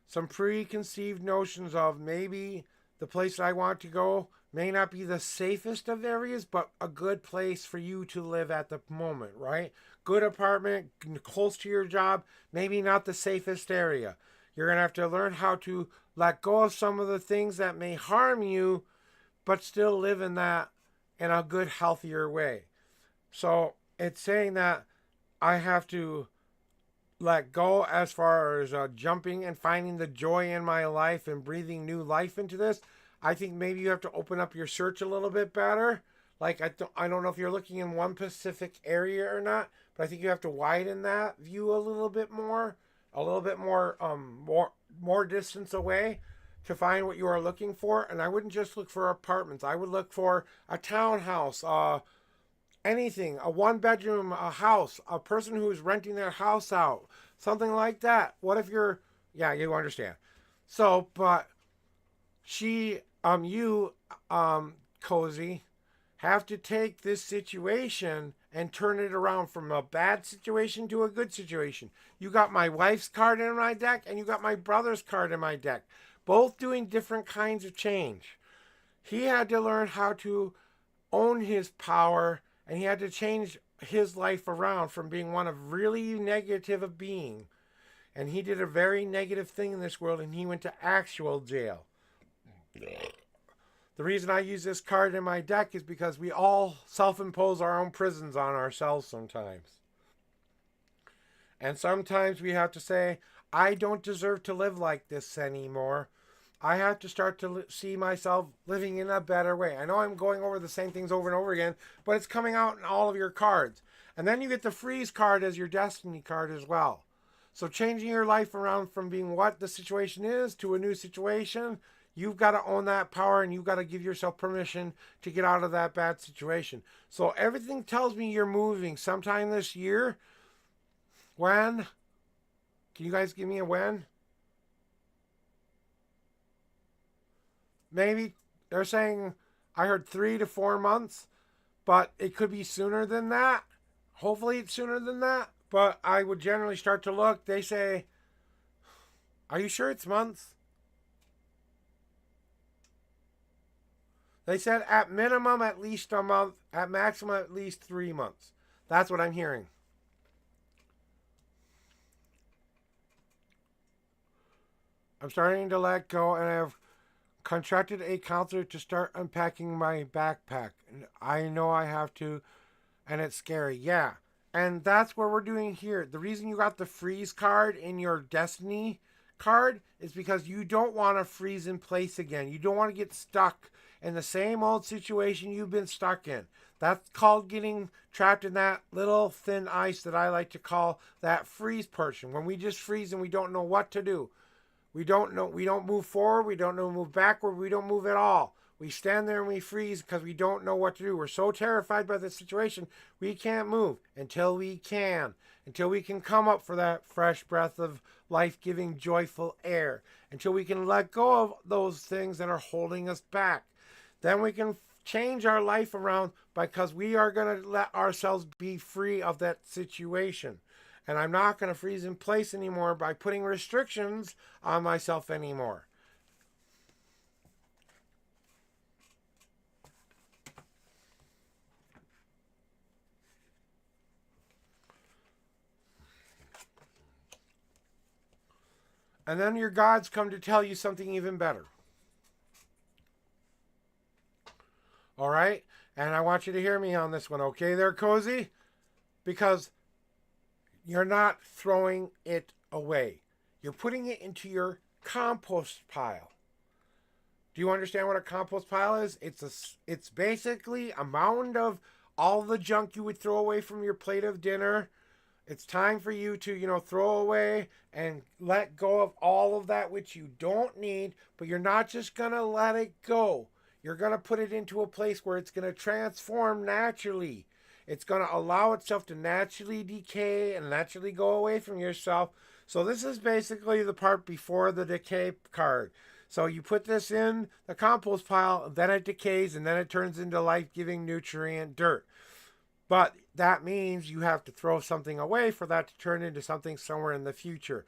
Some preconceived notions of maybe the place that I want to go may not be the safest of areas, but a good place for you to live at the moment, right? Good apartment, close to your job, maybe not the safest area. You're going to have to learn how to let go of some of the things that may harm you, but still live in that in a good, healthier way. So it's saying that I have to let go as far as jumping and finding the joy in my life and breathing new life into this. I think maybe you have to open up your search a little bit better. Like, I don't know if you're looking in one specific area or not, but I think you have to widen that view a little bit more, more distance away to find what you are looking for. And I wouldn't just look for apartments. I would look for a townhouse, anything, a one bedroom, a house, a person who's renting their house out, something like that. What if you're, yeah, you understand. So, but you, Cozy, have to take this situation and turn it around from a bad situation to a good situation. You got my wife's card in my deck and you got my brother's card in my deck, both doing different kinds of change. He had to learn how to own his power, and he had to change his life around from being one of really negative of being. And he did a very negative thing in this world, and he went to actual jail. The reason I use this card in my deck is because we all self-impose our own prisons on ourselves sometimes. And sometimes we have to say, I don't deserve to live like this anymore. I have to start to see myself living in a better way. I know I'm going over the same things over and over again, but it's coming out in all of your cards. And then you get the freeze card as your destiny card as well. So changing your life around from being what the situation is to a new situation, you've got to own that power and you've got to give yourself permission to get out of that bad situation. So everything tells me you're moving sometime this year. When? Can you guys give me a when? Maybe they're saying I heard 3 to 4 months, but it could be sooner than that. Hopefully it's sooner than that, but I would generally start to look. They say, are you sure it's months? They said at minimum at least a month, at maximum at least 3 months. That's what I'm hearing. I'm starting to let go, and I've contracted a counselor to start unpacking my backpack. And I know I have to, and it's scary. Yeah. And that's what we're doing here. The reason you got the freeze card in your destiny card is because you don't want to freeze in place again. You don't want to get stuck in the same old situation you've been stuck in. That's called getting trapped in that little thin ice that I like to call that freeze portion. When we just freeze and we don't know what to do. We don't know. We don't move forward. We don't know move backward. We don't move at all. We stand there and we freeze because we don't know what to do. We're so terrified by the situation, we can't move until we can. Until we can come up for that fresh breath of life-giving, joyful air. Until we can let go of those things that are holding us back. Then we can change our life around because we are going to let ourselves be free of that situation. And I'm not going to freeze in place anymore by putting restrictions on myself anymore. And then your gods come to tell you something even better. All right? And I want you to hear me on this one, okay there, Cozy? Because you're not throwing it away. You're putting it into your compost pile. Do you understand what a compost pile is? It's basically a mound of all the junk you would throw away from your plate of dinner. It's time for you to, throw away and let go of all of that which you don't need, but you're not just going to let it go. You're going to put it into a place where it's going to transform naturally. It's going to allow itself to naturally decay and naturally go away from yourself. So this is basically the part before the decay card. So you put this in the compost pile, then it decays, and then it turns into life-giving nutrient dirt. But that means you have to throw something away for that to turn into something somewhere in the future.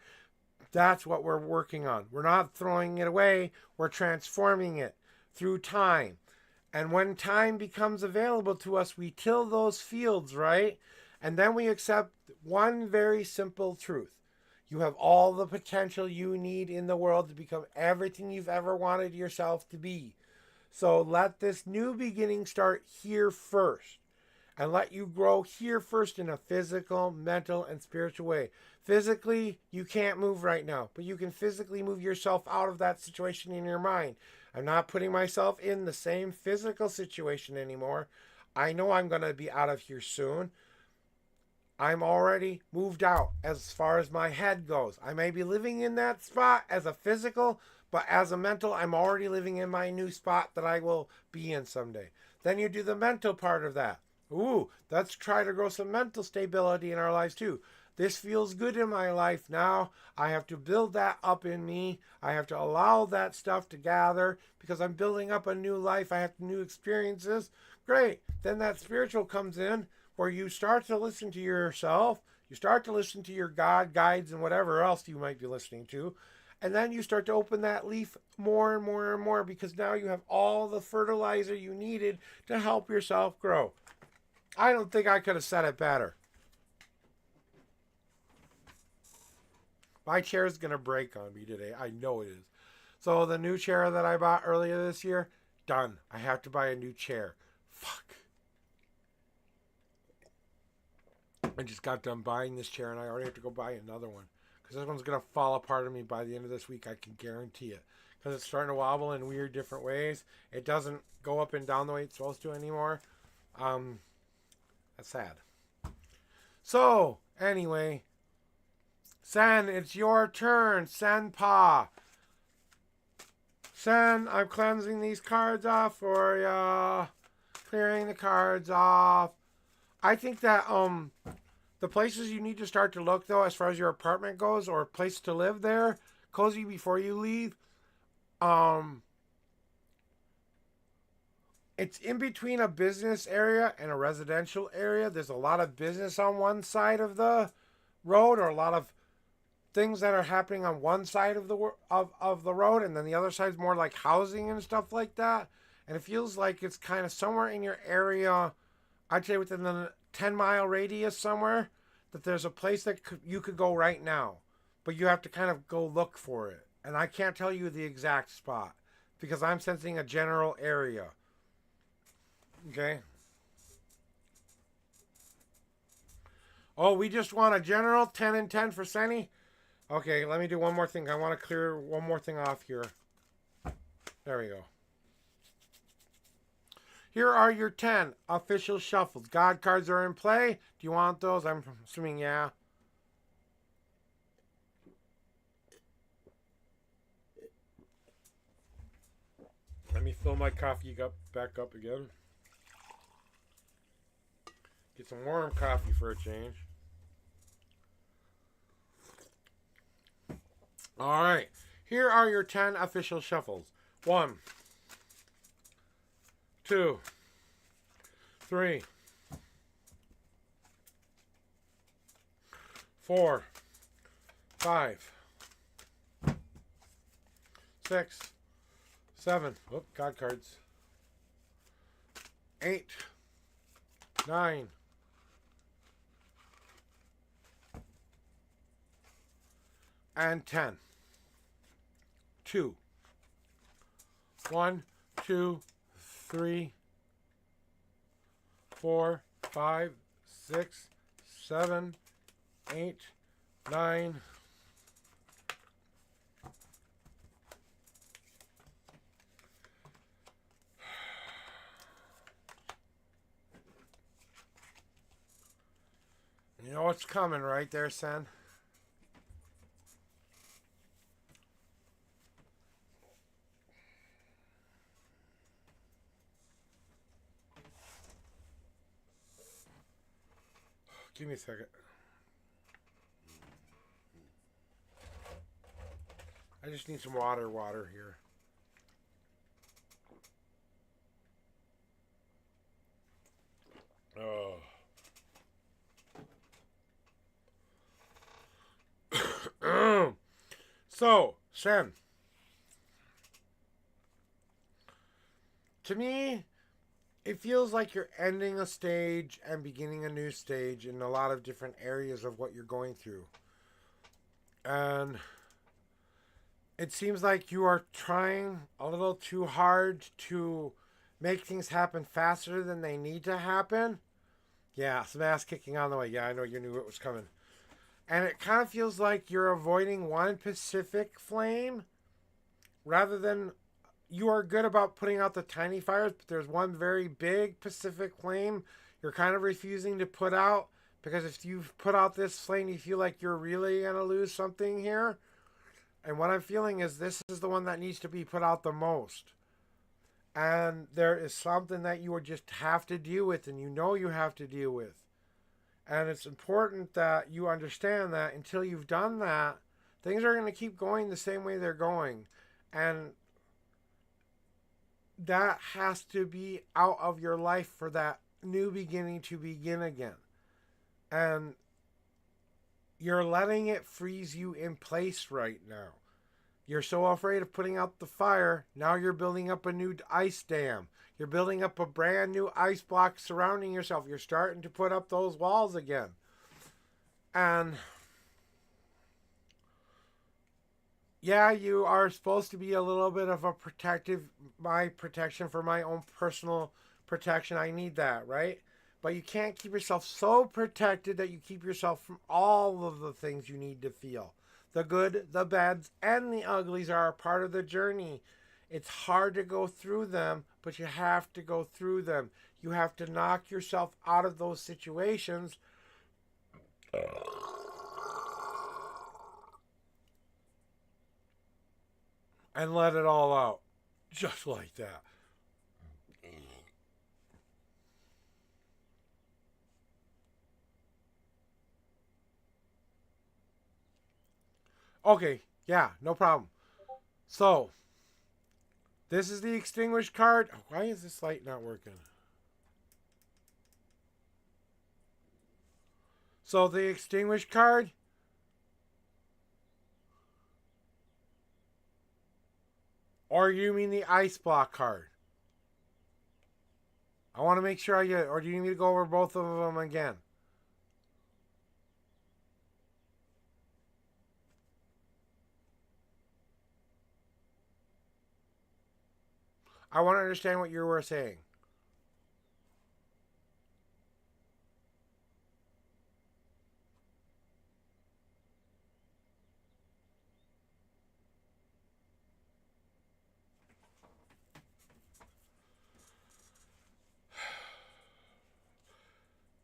That's what we're working on. We're not throwing it away, we're transforming it through time. And when time becomes available to us, we till those fields, right? And then we accept one very simple truth. You have all the potential you need in the world to become everything you've ever wanted yourself to be. So let this new beginning start here first. And let you grow here first in a physical, mental, and spiritual way. Physically, you can't move right now, but you can physically move yourself out of that situation in your mind. I'm not putting myself in the same physical situation anymore. I know I'm going to be out of here soon. I'm already moved out as far as my head goes. I may be living in that spot as a physical, but as a mental, I'm already living in my new spot that I will be in someday. Then you do the mental part of that. Ooh, let's try to grow some mental stability in our lives too. This feels good in my life now. I have to build that up in me. I have to allow that stuff to gather because I'm building up a new life. I have new experiences. Great. Then that spiritual comes in where you start to listen to yourself. You start to listen to your God, guides, and whatever else you might be listening to. And then you start to open that leaf more and more and more because now you have all the fertilizer you needed to help yourself grow. I don't think I could have said it better. My chair is going to break on me today. I know it is. So the new chair that I bought earlier this year, done. I have to buy a new chair. Fuck. I just got done buying this chair and I already have to go buy another one. Because this one's going to fall apart on me by the end of this week. I can guarantee it. Because it's starting to wobble in weird different ways. It doesn't go up and down the way it's supposed to anymore. That's sad. So, anyway. Sen, it's your turn. Senpa. Sen, I'm cleansing these cards off for ya. Clearing the cards off. I think that the places you need to start to look though, as far as your apartment goes, or a place to live there, Cozy, before you leave, it's in between a business area and a residential area. There's a lot of business on one side of the road, or a lot of things that are happening on one side of the road, and then the other side's more like housing and stuff like that. And it feels like it's kind of somewhere in your area, I'd say within the 10-mile radius somewhere, that there's a place that you could go right now. But you have to kind of go look for it. And I can't tell you the exact spot because I'm sensing a general area. Okay? Oh, we just want a general 10 and 10 for Senny? Okay, let me do one more thing. I want to clear one more thing off here. There we go. Here are your 10 official shuffles. God cards are in play. Do you want those? I'm assuming yeah. Let me fill my coffee cup back up again. Get some warm coffee for a change. All right. Here are your 10 official shuffles. 1, 2, 3, 4, 5, 6, 7. Oh, God cards. 8, 9, and 10. 2, 1, 2, 3, 4, 5, 6, 7, 8, 9. You know what's coming right there, son? Give me a second. I just need some water here. Oh. So, Sen. To me, it feels like you're ending a stage and beginning a new stage in a lot of different areas of what you're going through. And it seems like you are trying a little too hard to make things happen faster than they need to happen. Yeah, some ass kicking on the way. Yeah, I know you knew it was coming. And it kind of feels like you're avoiding one Pacific flame rather than you are good about putting out the tiny fires, but there's one very big Pacific flame you're kind of refusing to put out because if you put out this flame, you feel like you're really going to lose something here. And what I'm feeling is this is the one that needs to be put out the most. And there is something that you would just have to deal with, and you know you have to deal with. And it's important that you understand that until you've done that, things are going to keep going the same way they're going. And that has to be out of your life for that new beginning to begin again. And you're letting it freeze you in place right now. You're so afraid of putting out the fire, now you're building up a new ice dam. You're building up a brand new ice block surrounding yourself. You're starting to put up those walls again. And yeah, you are supposed to be a little bit of a my protection for my own personal protection. I need that, right? But you can't keep yourself so protected that you keep yourself from all of the things you need to feel. The good, the bads, and the uglies are a part of the journey. It's hard to go through them, but you have to go through them. You have to knock yourself out of those situations. And let it all out. Just like that. Okay, yeah, no problem. So, this is the extinguished card. Why is this light not working? So, the extinguished card. Or you mean the ice block card? I want to make sure I get it. Or do you need me to go over both of them again? I want to understand what you were saying.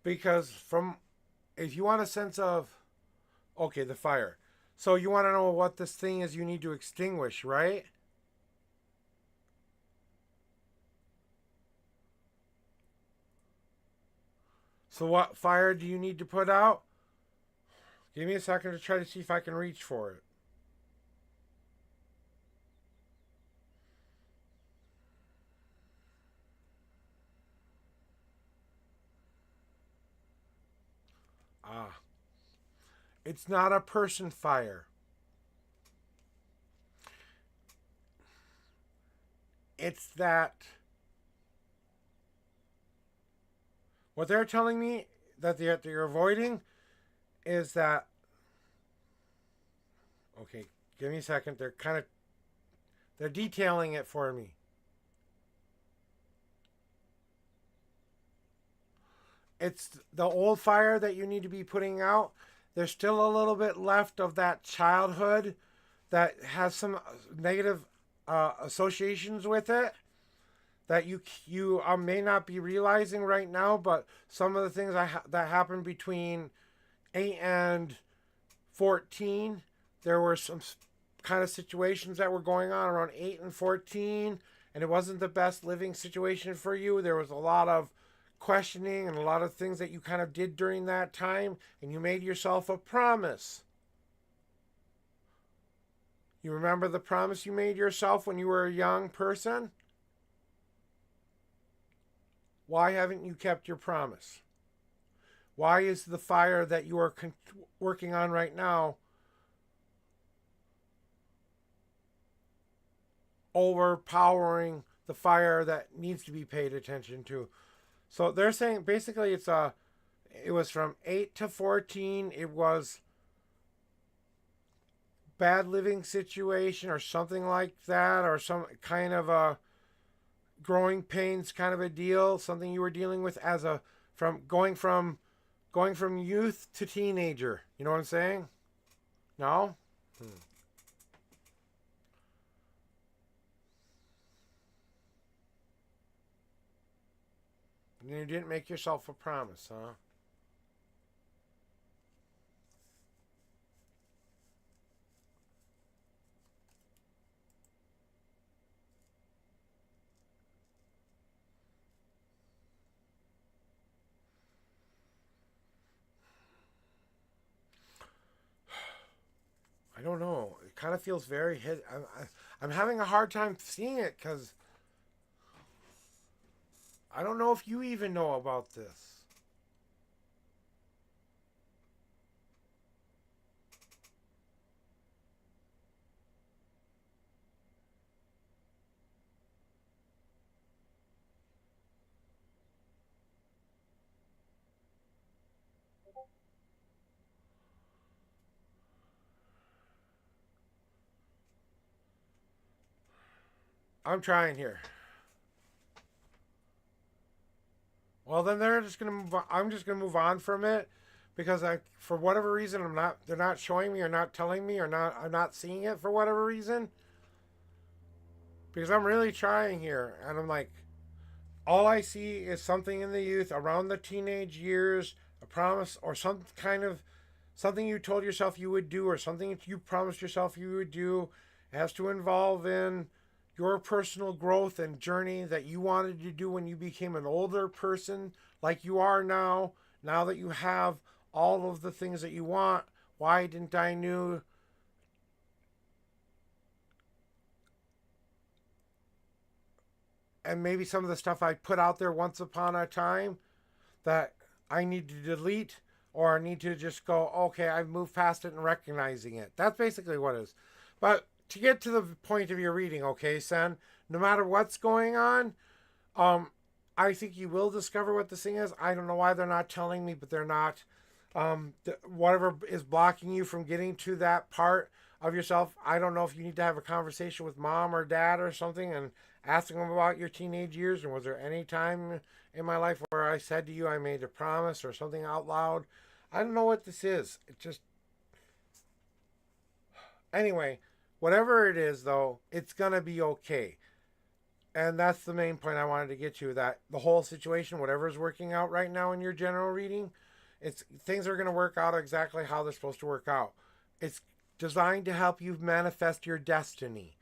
Because if you want a sense of, okay, the fire. So you want to know what this thing is you need to extinguish, right? So what fire do you need to put out? Give me a second to try to see if I can reach for it. Ah, it's not a person fire. It's that what they're telling me that they're avoiding is that, okay, give me a second. They're detailing it for me. It's the old fire that you need to be putting out. There's still a little bit left of that childhood that has some negative associations with it that you may not be realizing right now. But some of the things that happened between 8 and 14, there were some kind of situations that were going on around 8 and 14, and it wasn't the best living situation for you. There was a lot of questioning and a lot of things that you kind of did during that time, and you made yourself a promise. You remember the promise you made yourself when you were a young person? Why haven't you kept your promise? Why is the fire that you are working on right now overpowering the fire that needs to be paid attention to? So they're saying basically it was from 8 to 14. It was bad living situation or something like that, or some kind of a growing pains kind of a deal, something you were dealing with as a from going from youth to teenager. You know what I'm saying? No? You didn't make yourself a promise, huh? I don't know. It kind of feels very hit. I'm having a hard time seeing it because I don't know if you even know about this. I'm trying here. Well, then they're just gonna move on. I'm just gonna move on from it because for whatever reason, I'm not. They're not showing me or not telling me or not. I'm not seeing it for whatever reason because I'm really trying here, and I'm like, all I see is something in the youth around the teenage years, a promise or some kind of something you told yourself you would do or something you promised yourself you would do. It has to involve in your personal growth and journey that you wanted to do when you became an older person like you are now. Now that you have all of the things that you want, why didn't I knew? And maybe some of the stuff I put out there once upon a time that I need to delete, or I need to just go, okay, I've moved past it and recognizing it. That's basically what it is. But to get to the point of your reading, okay, Sen, no matter what's going on, um, I think you will discover what this thing is. I don't know why they're not telling me, but they're not. Whatever is blocking you from getting to that part of yourself, I don't know if you need to have a conversation with mom or dad or something and asking them about your teenage years. And was there any time in my life where I said to you I made a promise or something out loud? I don't know what this is. It just anyway, whatever it is though, it's gonna be okay. And that's the main point I wanted to get to, that the whole situation, whatever is working out right now in your general reading, it's things are going to work out exactly how they're supposed to work out. It's designed to help you manifest your destiny.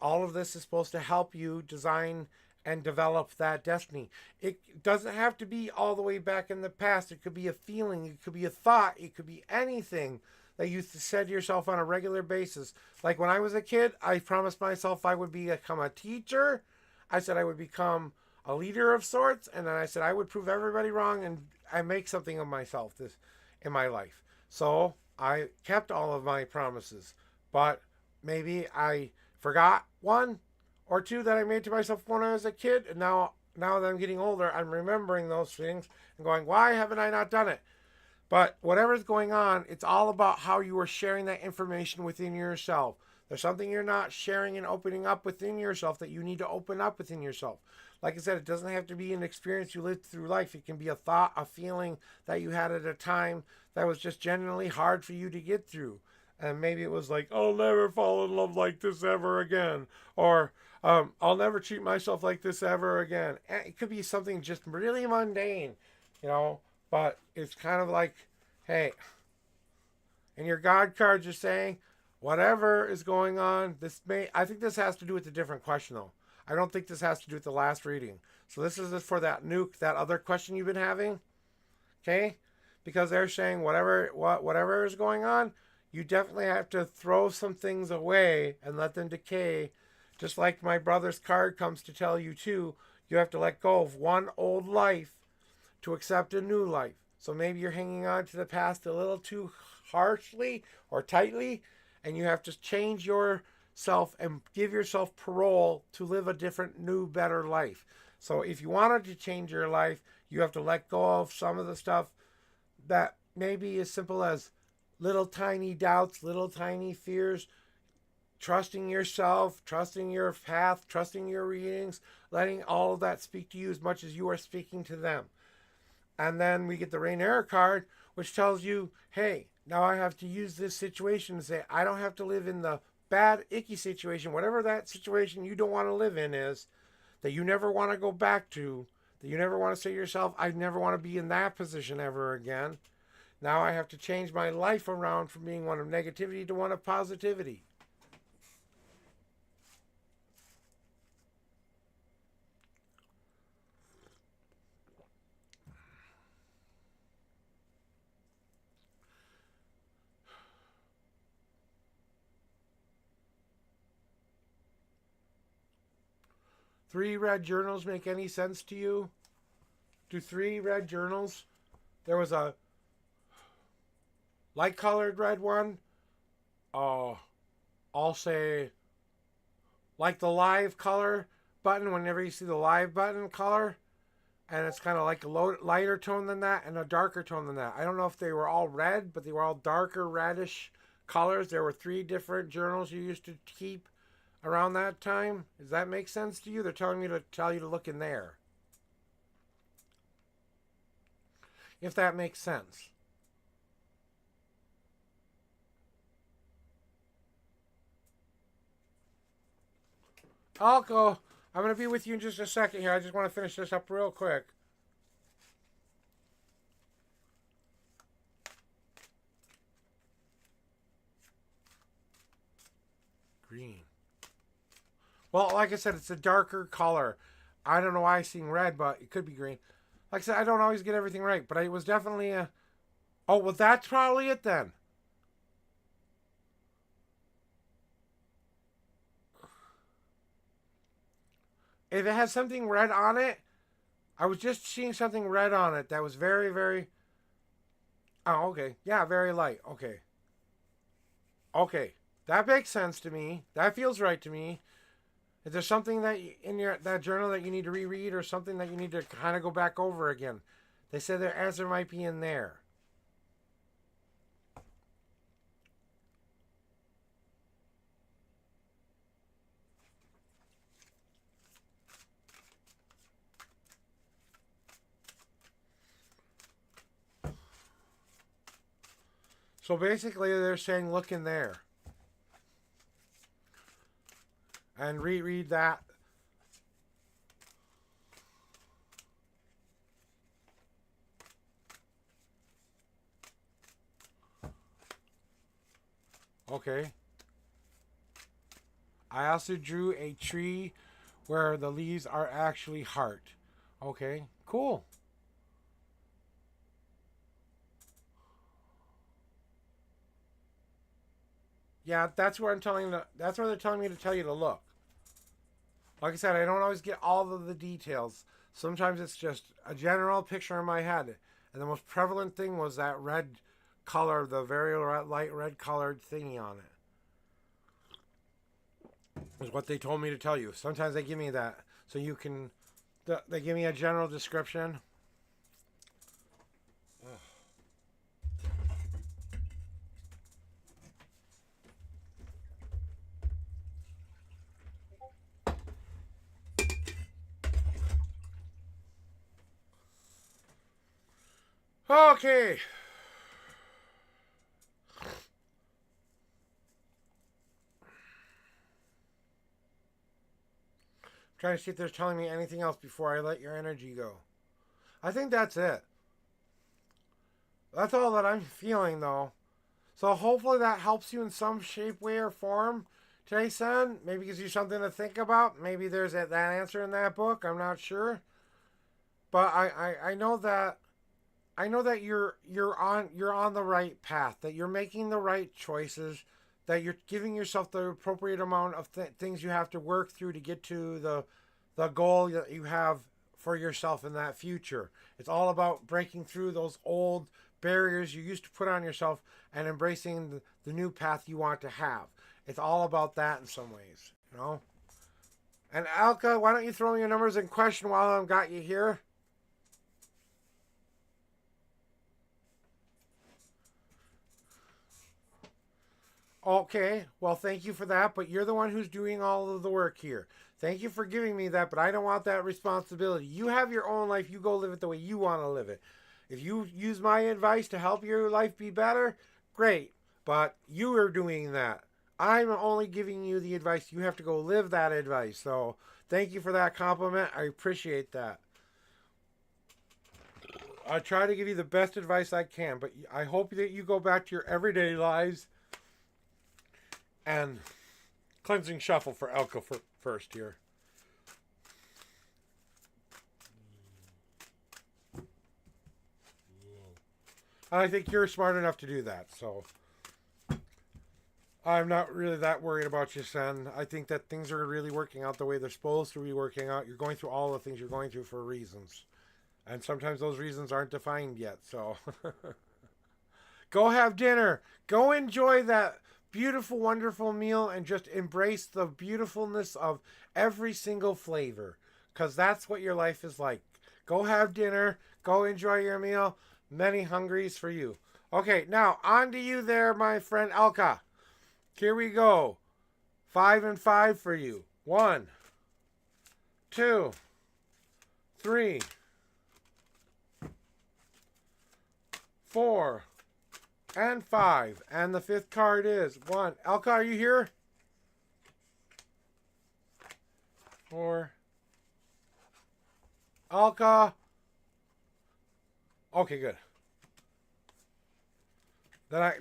All of this is supposed to help you design and develop that destiny. It doesn't have to be all the way back in the past. It could be a feeling, it could be a thought, it could be anything that you said to yourself on a regular basis. Like when I was a kid, I promised myself I would become a teacher. I said I would become a leader of sorts, and then I said I would prove everybody wrong and I make something of myself this in my life. So I kept all of my promises, but maybe I forgot one or two that I made to myself when I was a kid, and now that I'm getting older, I'm remembering those things and going, why haven't I not done it? But whatever's going on, it's all about how you are sharing that information within yourself. There's something you're not sharing and opening up within yourself that you need to open up within yourself. Like I said, it doesn't have to be an experience you lived through life. It can be a thought, a feeling that you had at a time that was just genuinely hard for you to get through. And maybe it was like, I'll never fall in love like this ever again. Or I'll never treat myself like this ever again. And it could be something just really mundane, you know. But it's kind of like, hey, and your God cards are saying, whatever is going on, I think this has to do with a different question though. I don't think this has to do with the last reading. So this is for that other question you've been having. Okay? Because they're saying whatever is going on, you definitely have to throw some things away and let them decay. Just like my brother's card comes to tell you too, you have to let go of one old life to accept a new life. So maybe you're hanging on to the past a little too harshly or tightly, and you have to change yourself and give yourself parole to live a different, new, better life. So if you wanted to change your life, you have to let go of some of the stuff that may be as simple as little tiny doubts, little tiny fears, trusting yourself, trusting your path, trusting your readings, letting all of that speak to you as much as you are speaking to them. And then we get the Rainier card, which tells you, hey, now I have to use this situation to say, I don't have to live in the bad, icky situation, whatever that situation you don't want to live in is, that you never want to go back to, that you never want to say to yourself, I never want to be in that position ever again. Now I have to change my life around from being one of negativity to one of positivity. Three red journals make any sense to you? Do three red journals? There was a light colored red one. I'll say like the live color button whenever you see the live button color. And it's kind of like a lighter tone than that and a darker tone than that. I don't know if they were all red, but they were all darker reddish colors. There were three different journals you used to keep around that time. Does that make sense to you? They're telling me to tell you to look in there. If that makes sense. I'll go. I'm going to be with you in just a second here. I just want to finish this up real quick. Green. Well, like I said, it's a darker color. I don't know why I'm seeing red, but it could be green. Like I said, I don't always get everything right, but it was definitely a... Oh, well, that's probably it then. If it has something red on it, I was just seeing something red on it that was very, very... Oh, okay. Yeah, very light. Okay. Okay. That makes sense to me. That feels right to me. Is there something that in that journal that you need to reread or something that you need to kind of go back over again? They said their answer might be in there. So basically they're saying look in there. And reread that Okay. I also drew a tree where the leaves are actually heart. Okay, cool. Yeah, that's where I'm telling the, that's where they're telling me to tell you to look. Like I said, I don't always get all of the details. Sometimes it's just a general picture in my head. And the most prevalent thing was that red color, the very light red colored thingy on it. Is what they told me to tell you. Sometimes they give me that so you can. They give me a general description. Okay. Trying to see if they're telling me anything else before I let your energy go. I think that's it. That's all that I'm feeling, though. So hopefully that helps you in some shape, way, or form today, son. Maybe gives you something to think about. Maybe there's that answer in that book. I'm not sure, but I know that you're on the right path. That you're making the right choices. That you're giving yourself the appropriate amount of things you have to work through to get to the goal that you have for yourself in that future. It's all about breaking through those old barriers you used to put on yourself and embracing the new path you want to have. It's all about that in some ways, you know? And Alka, why don't you throw me your numbers in question while I've got you here? Okay, well, thank you for that, but you're the one who's doing all of the work here. Thank you for giving me that, but I don't want that responsibility. You have your own life. You go live it the way you want to live it. If you use my advice to help your life be better, great, but you are doing that. I'm only giving you the advice. You have to go live that advice. So thank you for that compliment. I appreciate that. I try to give you the best advice I can, but I hope that you go back to your everyday lives and cleansing shuffle for Elko first here. I think you're smart enough to do that, so I'm not really that worried about you, son. I think that things are really working out the way they're supposed to be working out. You're going through all the things you're going through for reasons. And sometimes those reasons aren't defined yet, so go have dinner. Go enjoy that beautiful, wonderful meal and just embrace the beautifulness of every single flavor. Because that's what your life is like. Go have dinner. Go enjoy your meal. Many hungries for you. Okay, now on to you there, my friend Alka. Here we go. 5 and 5 for you. 1, 2, 3, 4, and 5. And the fifth card is 1. Alka, are you here? 4. Alka. Okay, good.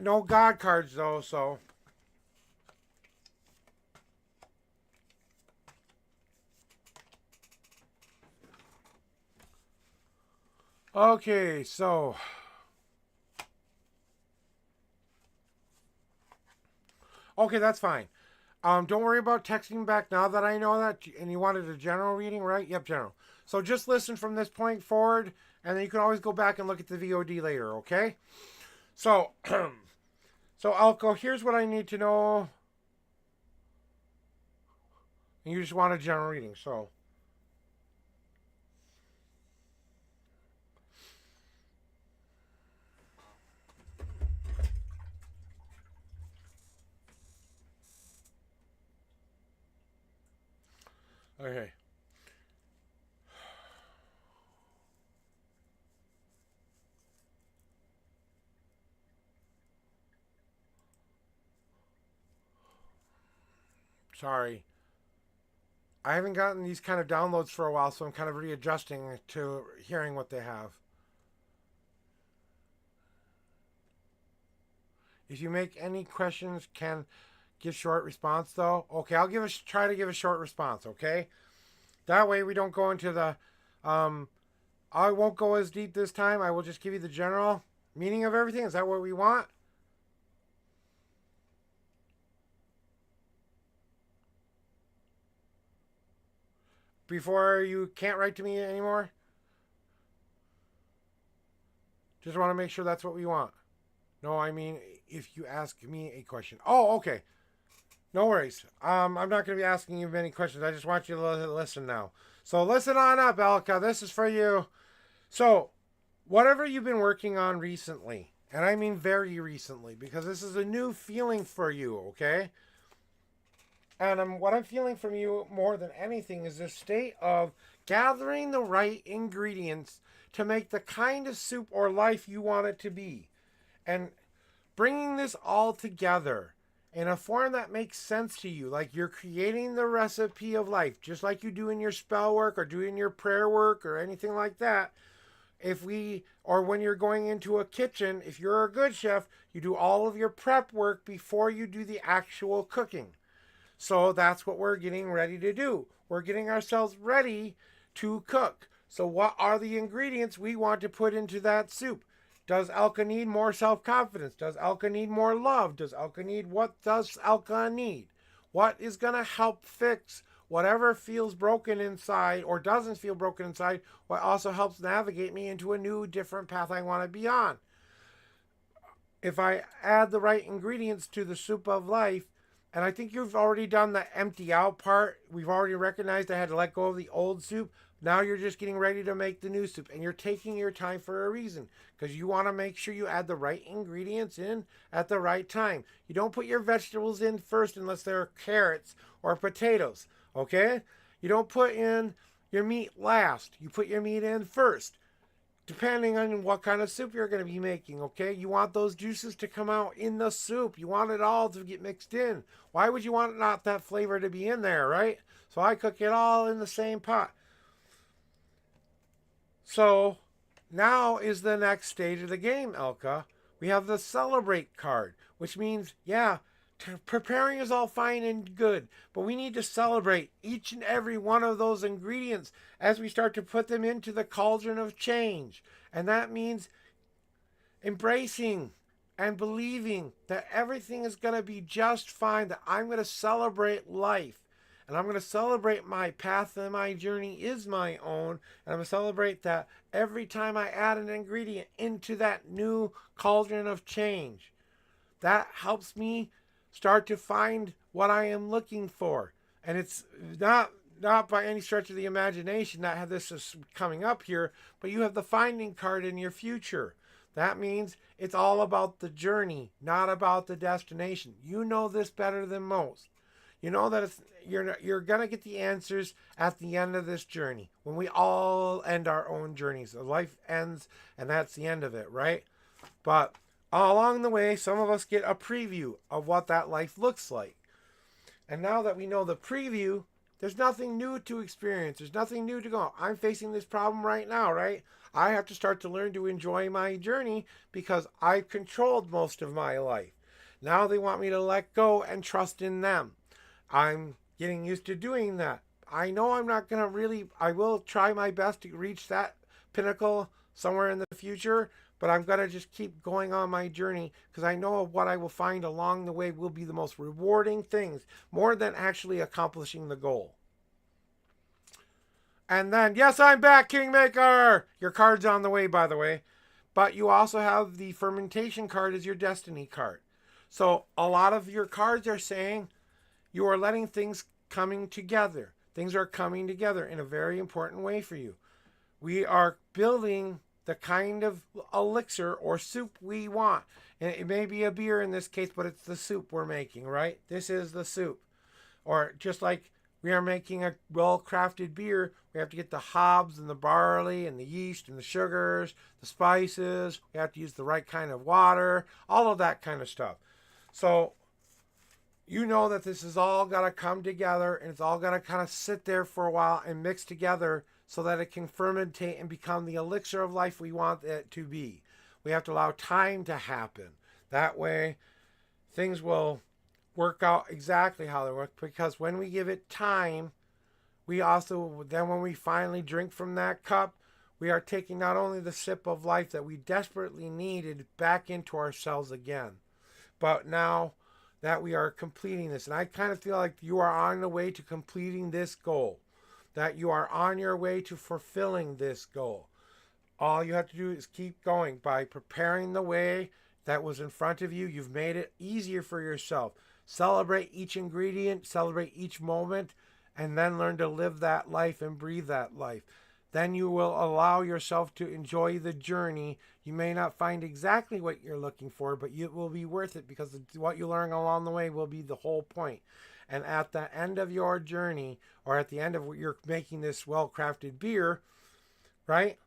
No God cards though, so. Okay, so. Okay, that's fine. Don't worry about texting back now that I know that. And you wanted a general reading, right? Yep, general. So just listen from this point forward, and then you can always go back and look at the VOD later, okay? So, so Alco, here's what I need to know. And you just want a general reading, so. Okay. Sorry. I haven't gotten these kind of downloads for a while, so I'm kind of readjusting to hearing what they have. If you make any questions, can give short response though. Okay, I'll try to give a short response. Okay, that way we don't go into the. I won't go as deep this time. I will just give you the general meaning of everything. Is that what we want? Before you can't write to me anymore? Just want to make sure that's what we want. No, I mean, if you ask me a question. Oh, okay. No worries. I'm not going to be asking you many questions. I just want you to listen now. So listen on up, Elka. This is for you. So, whatever you've been working on recently, and I mean very recently, because this is a new feeling for you, okay? And what I'm feeling from you more than anything is this state of gathering the right ingredients to make the kind of soup or life you want it to be. And bringing this all together in a form that makes sense to you, like you're creating the recipe of life, just like you do in your spell work or doing your prayer work or anything like that. Or when you're going into a kitchen, if you're a good chef, you do all of your prep work before you do the actual cooking. So that's what we're getting ready to do. We're getting ourselves ready to cook. So what are the ingredients we want to put into that soup? Does Elka need more self-confidence? Does Elka need more love? What does Elka need? What is going to help fix whatever feels broken inside or doesn't feel broken inside? What also helps navigate me into a new, different path I want to be on? If I add the right ingredients to the soup of life, and I think you've already done the empty out part. We've already recognized I had to let go of the old soup. Now you're just getting ready to make the new soup. And you're taking your time for a reason. Because you want to make sure you add the right ingredients in at the right time. You don't put your vegetables in first unless they're carrots or potatoes. Okay? You don't put in your meat last. You put your meat in first. Depending on what kind of soup you're going to be making, okay? You want those juices to come out in the soup. You want it all to get mixed in. Why would you want not that flavor to be in there, right? So I cook it all in the same pot. So now is the next stage of the game, Elka. We have the celebrate card, which means, yeah, preparing is all fine and good, but we need to celebrate each and every one of those ingredients as we start to put them into the cauldron of change. And that means embracing and believing that everything is going to be just fine, that I'm going to celebrate life. And I'm going to celebrate my path and my journey is my own. And I'm going to celebrate that every time I add an ingredient into that new cauldron of change. That helps me start to find what I am looking for. And it's not by any stretch of the imagination that this is coming up here, but you have the finding card in your future. That means it's all about the journey, not about the destination. You know this better than most. You know that you're going to get the answers at the end of this journey, when we all end our own journeys. So life ends, and that's the end of it, right? But along the way, some of us get a preview of what that life looks like. And now that we know the preview, there's nothing new to experience. There's nothing new to go. I'm facing this problem right now, right? I have to start to learn to enjoy my journey because I've controlled most of my life. Now they want me to let go and trust in them. I'm getting used to doing that. I know I'm not going to I will try my best to reach that pinnacle somewhere in the future, but I'm going to just keep going on my journey because I know what I will find along the way will be the most rewarding things, more than actually accomplishing the goal. And then, yes, I'm back, Kingmaker! Your card's on the way, by the way. But you also have the fermentation card as your destiny card. So a lot of your cards are saying you are letting things coming together. Things are coming together in a very important way for you. We are building the kind of elixir or soup we want. And it may be a beer in this case, but it's the soup we're making, right? This is the soup. Or just like we are making a well-crafted beer, we have to get the hops and the barley and the yeast and the sugars, the spices. We have to use the right kind of water, all of that kind of stuff. So you know that this is all got to come together, and it's all got to kind of sit there for a while and mix together so that it can fermentate and become the elixir of life we want it to be. We have to allow time to happen. That way, things will work out exactly how they work, because when we give it time, we also, then when we finally drink from that cup, we are taking not only the sip of life that we desperately needed back into ourselves again, but now that we are completing this. And I kind of feel like you are on the way to completing this goal, that you are on your way to fulfilling this goal. All you have to do is keep going by preparing the way that was in front of you. You've made it easier for yourself. Celebrate each ingredient, celebrate each moment, and then learn to live that life and breathe that life. Then you will allow yourself to enjoy the journey. You may not find exactly what you're looking for, but it will be worth it, because what you learn along the way will be the whole point. And at the end of your journey, or at the end of what you're making this well-crafted beer, right?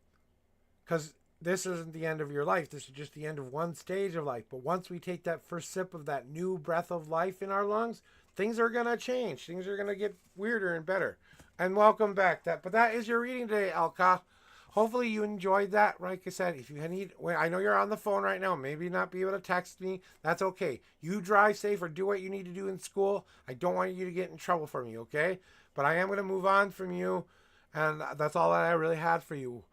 Because this isn't the end of your life. This is just the end of one stage of life. But once we take that first sip of that new breath of life in our lungs, things are going to change. Things are going to get weirder and better. And welcome back. But that is your reading today, Alka. Hopefully you enjoyed that. Like I said, if you need, I know you're on the phone right now, maybe not be able to text me. That's okay. You drive safe or do what you need to do in school. I don't want you to get in trouble from me, okay? But I am going to move on from you. And that's all that I really had for you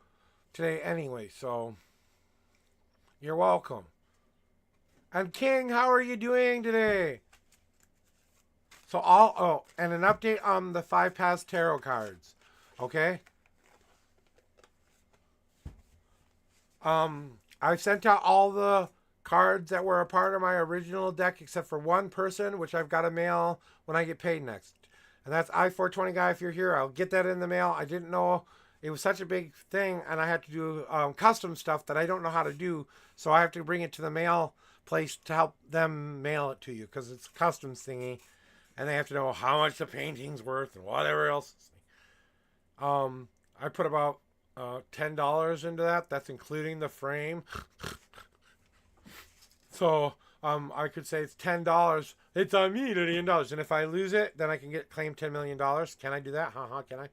today anyway. So you're welcome. And King, how are you doing today? So and an update on the 5 Paths Tarot cards. Okay? I sent out all the cards that were a part of my original deck except for one person, which I've got to mail when I get paid next. And that's I-420 guy. If you're here, I'll get that in the mail. I didn't know it was such a big thing, and I had to do custom stuff that I don't know how to do. So I have to bring it to the mail place to help them mail it to you, because it's a customs thingy. And they have to know how much the painting's worth and whatever else. I put about $10 into that. That's including the frame. So I could say it's $10. It's on me, $1 million. And if I lose it, then I can claim $10 million. Can I do that? Can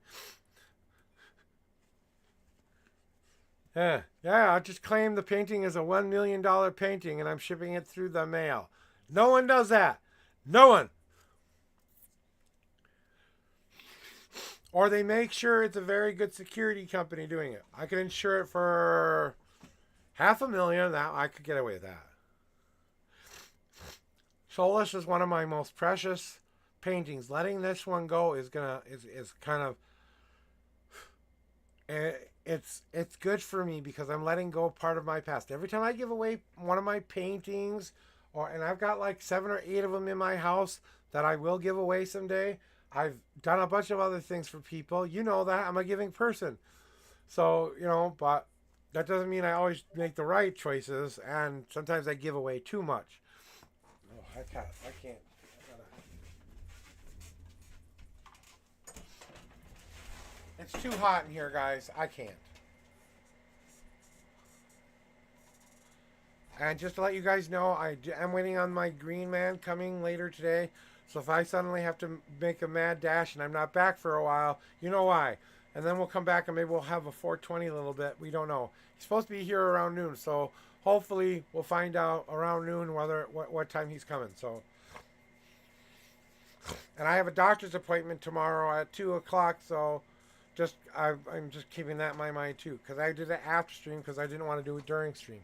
I? Yeah, I just claim the painting as a $1 million painting, and I'm shipping it through the mail. No one does that. No one. Or they make sure it's a very good security company doing it. I could insure it for $500,000. That I could get away with that. Soulless is one of my most precious paintings. Letting this one go is kind of it's good for me, because I'm letting go part of my past. Every time I give away one of my paintings, and I've got like 7 or 8 of them in my house that I will give away someday. I've done a bunch of other things for people. You know that. I'm a giving person. So, but that doesn't mean I always make the right choices. And sometimes I give away too much. Oh, I can't. It's too hot in here, guys. I can't. And just to let you guys know, I am waiting on my green man coming later today. So if I suddenly have to make a mad dash and I'm not back for a while, you know why. And then we'll come back and maybe we'll have a 420 a little bit. We don't know. He's supposed to be here around noon. So hopefully we'll find out around noon what time he's coming. So, and I have a doctor's appointment tomorrow at 2 o'clock. So I'm just keeping that in my mind too. Because I did it after stream because I didn't want to do it during stream.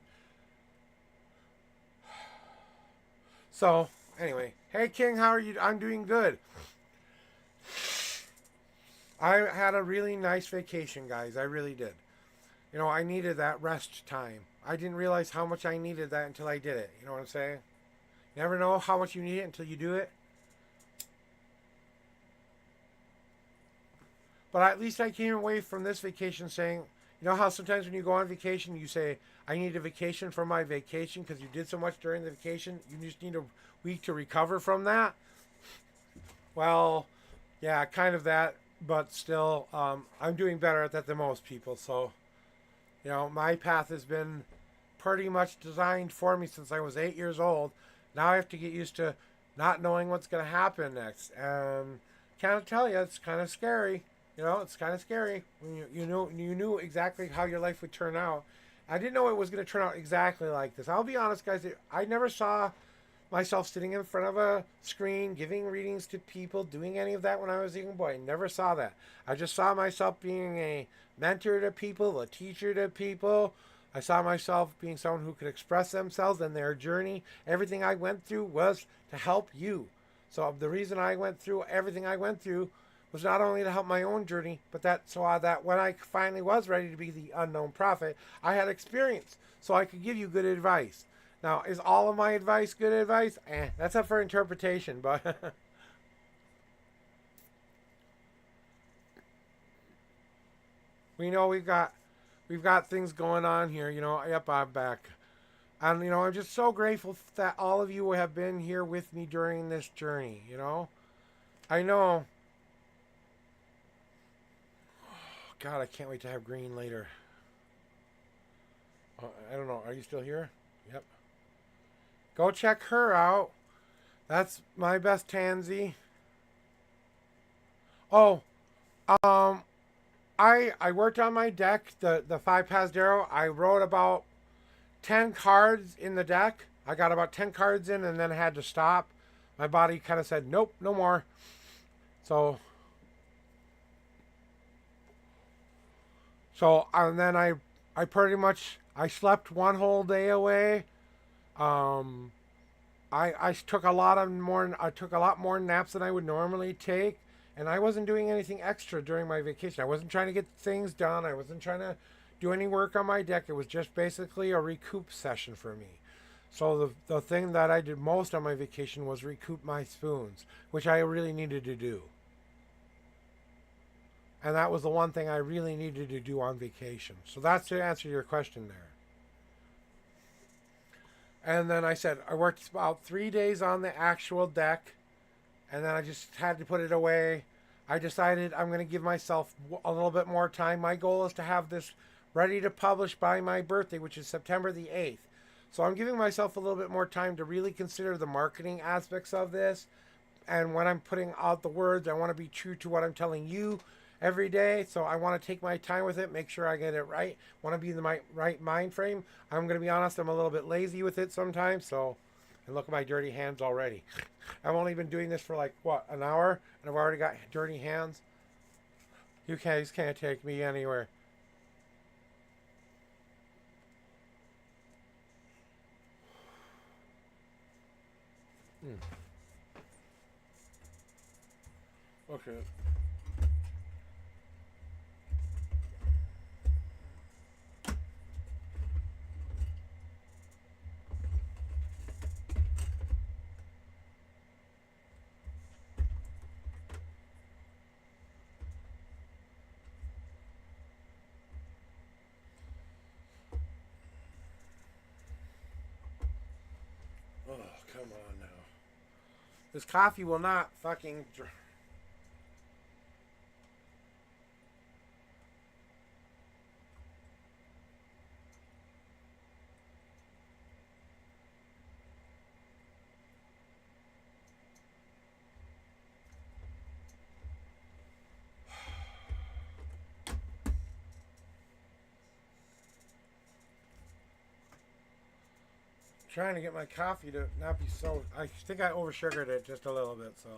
So anyway, hey King, how are you? I'm doing good. I had a really nice vacation, guys. I really did. I needed that rest time. I didn't realize how much I needed that until I did it. You know what I'm saying? You never know how much you need it until you do it. But at least I came away from this vacation saying, you know how sometimes when you go on vacation, you say, I need a vacation from my vacation because you did so much during the vacation. You just need a week to recover from that. Well, yeah, kind of that. But still, I'm doing better at that than most people. So, my path has been pretty much designed for me since I was 8 years old. Now I have to get used to not knowing what's going to happen next. And can't tell you, it's kind of scary. It's kind of scary when you knew exactly how your life would turn out. I didn't know it was going to turn out exactly like this. I'll be honest, guys. I never saw myself sitting in front of a screen, giving readings to people, doing any of that when I was a young boy. I never saw that. I just saw myself being a mentor to people, a teacher to people. I saw myself being someone who could express themselves and their journey. Everything I went through was to help you. So the reason I went through everything I went through was not only to help my own journey, but that when I finally was ready to be the unknown prophet, I had experience, so I could give you good advice. Now, is all of my advice good advice? That's up for interpretation, but we know we've got things going on here. Yep, I'm back. And I'm just so grateful that all of you have been here with me during this journey. I know. Oh, God, I can't wait to have green later. I don't know. Are you still here? Yep. Go check her out. That's my best tansy. Oh, um, I worked on my deck, the five Pasdero. I wrote about 10 cards in the deck. I got about 10 cards in and then had to stop. My body kind of said, nope, no more. So and then I pretty much I slept one whole day away. Um, I took I took a lot more naps than I would normally take, and I wasn't doing anything extra during my vacation. I wasn't trying to get things done. I wasn't trying to do any work on my deck. It was just basically a recoup session for me. So the thing that I did most on my vacation was recoup my spoons, which I really needed to do. And that was the one thing I really needed to do on vacation. So that's to answer your question there. And then I said I worked about 3 days on the actual deck, and then I just had to put it away. I decided I'm going to give myself a little bit more time. My goal is to have this ready to publish by my birthday, which is September the 8th. So I'm giving myself a little bit more time to really consider the marketing aspects of this. And when I'm putting out the words, I want to be true to what I'm telling you every day. So I want to take my time with it, make sure I get it right. Want to be in the right mind frame. I'm going to be honest, I'm a little bit lazy with it sometimes. So, and look at my dirty hands already. I've only been doing this for like, what, an hour? And I've already got dirty hands. You guys can't take me anywhere. Hmm. Okay. Oh, come on now. This coffee will not fucking. Trying to get my coffee to not be so. I think I oversugared it just a little bit, so.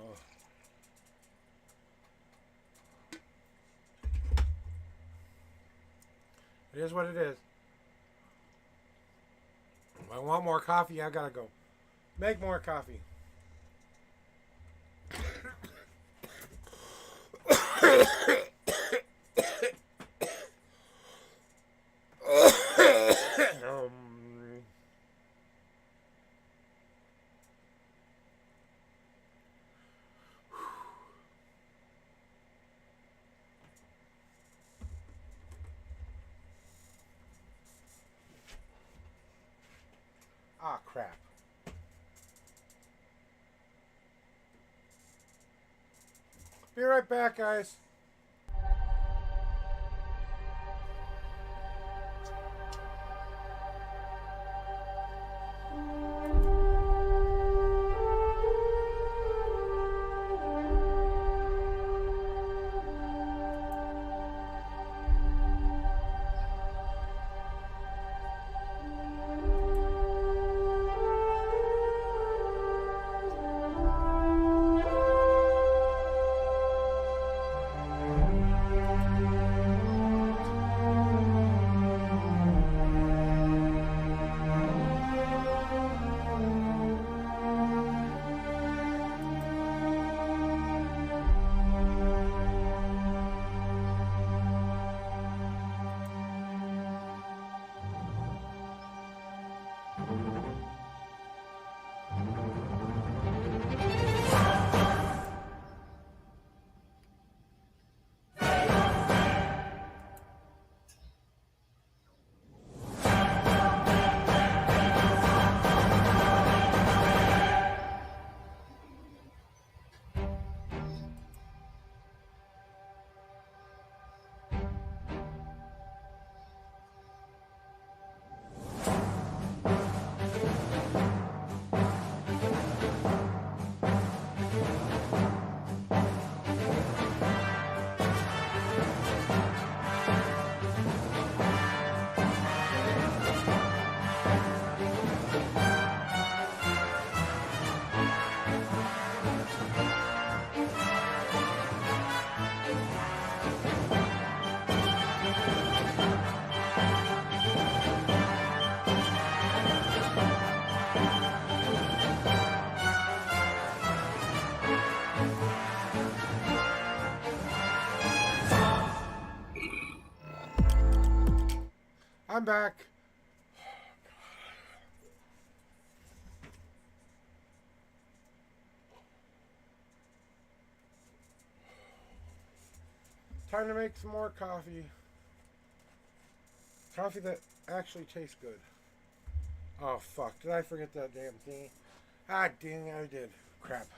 It is what it is. If I want more coffee, I gotta go make more coffee. Ah, crap. Be right back, guys. I'm back. Time to make some more coffee. Coffee that actually tastes good. Oh, fuck. Did I forget that damn thing? Ah, dang, I did. Crap.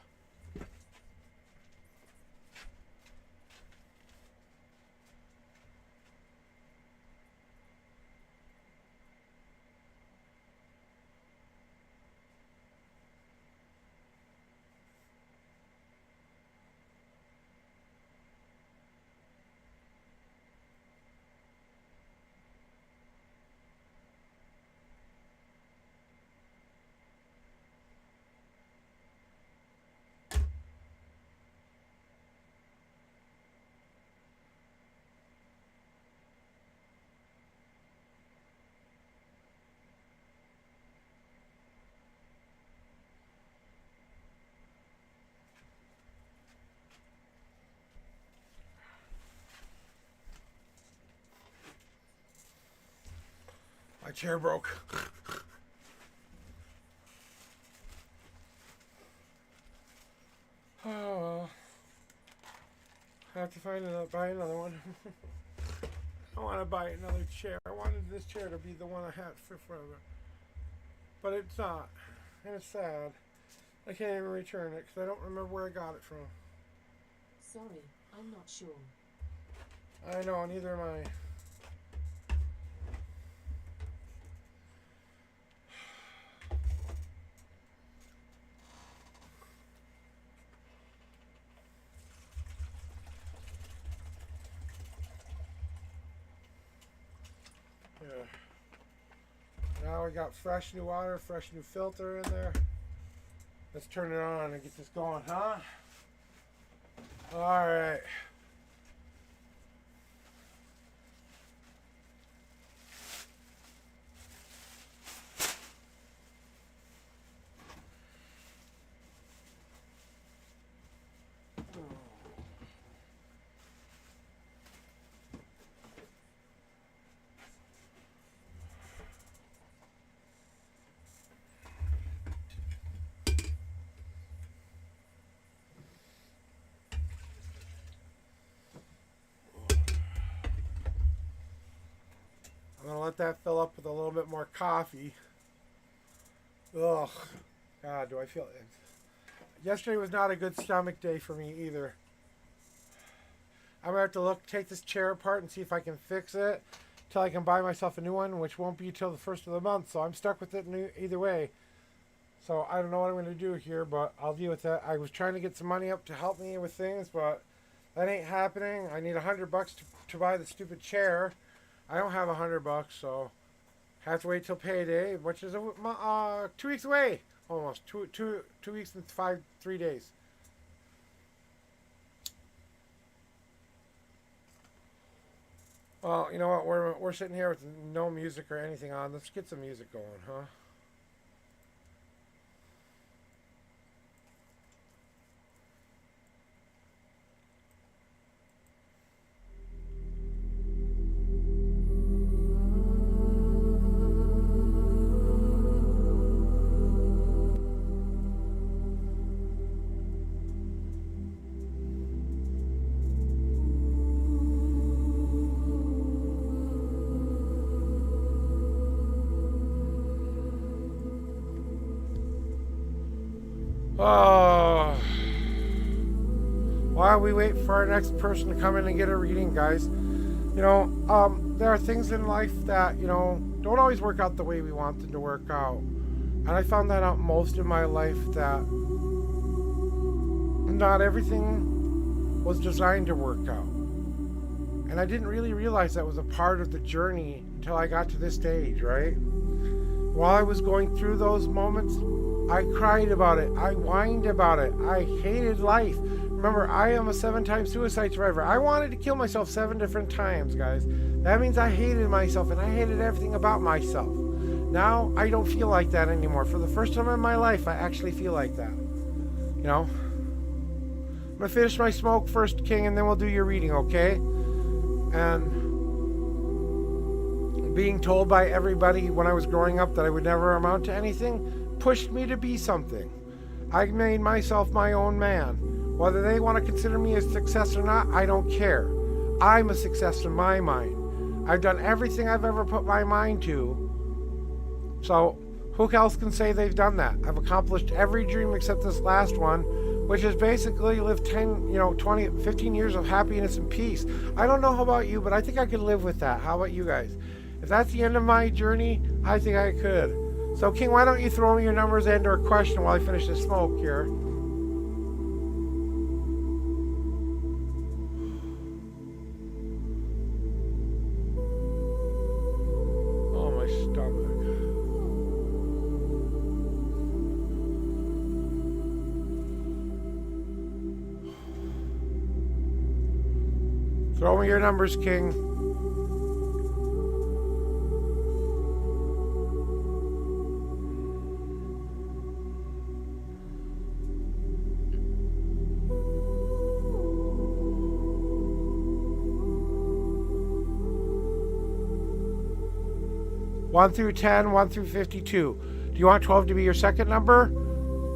My chair broke. Oh, I have to buy another one. I want to buy another chair. I wanted this chair to be the one I had for forever. But it's not. And it's sad. I can't even return it because I don't remember where I got it from. Sorry, I'm not sure. I know, neither am I. Yeah. Now we got fresh new water, fresh new filter in there. Let's turn it on and get this going, huh? All right. I'm gonna let that fill up with a little bit more coffee. Ugh. God, do I feel it? Yesterday was not a good stomach day for me either. I'm gonna have to take this chair apart and see if I can fix it till I can buy myself a new one, which won't be till the first of the month. So I'm stuck with it either way. So I don't know what I'm gonna do here, but I'll deal with that. I was trying to get some money up to help me with things, but that ain't happening. I need $100 to buy the stupid chair. I don't have $100, so I have to wait till payday, which is 2 weeks away, almost 2 weeks and 3 days. Well, you know what? We're sitting here with no music or anything on. Let's get some music going, huh? Oh, while we wait for our next person to come in and get a reading, guys, there are things in life that, don't always work out the way we want them to work out. And I found that out most of my life, that not everything was designed to work out. And I didn't really realize that was a part of the journey until I got to this stage, right? While I was going through those moments, I cried about it. I whined about it. I hated life. Remember, I am a 7-time suicide survivor. I wanted to kill myself 7 different times, guys. That means I hated myself and I hated everything about myself. Now, I don't feel like that anymore. For the first time in my life, I actually feel like that. I'm going to finish my smoke first, King, and then we'll do your reading, okay? And being told by everybody when I was growing up that I would never amount to anything pushed me to be something. I made myself my own man. Whether they want to consider me a success or not, I don't care. I'm a success in my mind. I've done everything I've ever put my mind to. So who else can say they've done that? I've accomplished every dream except this last one, which is basically live 10, 20, 15 years of happiness and peace. I don't know about you, but I think I could live with that. How about you guys? If that's the end of my journey, I think I could. So King, why don't you throw me your numbers and or a question while I finish this smoke here? Oh, my stomach. Throw me your numbers, King. One through 10, 1 through 52. Do you want 12 to be your second number?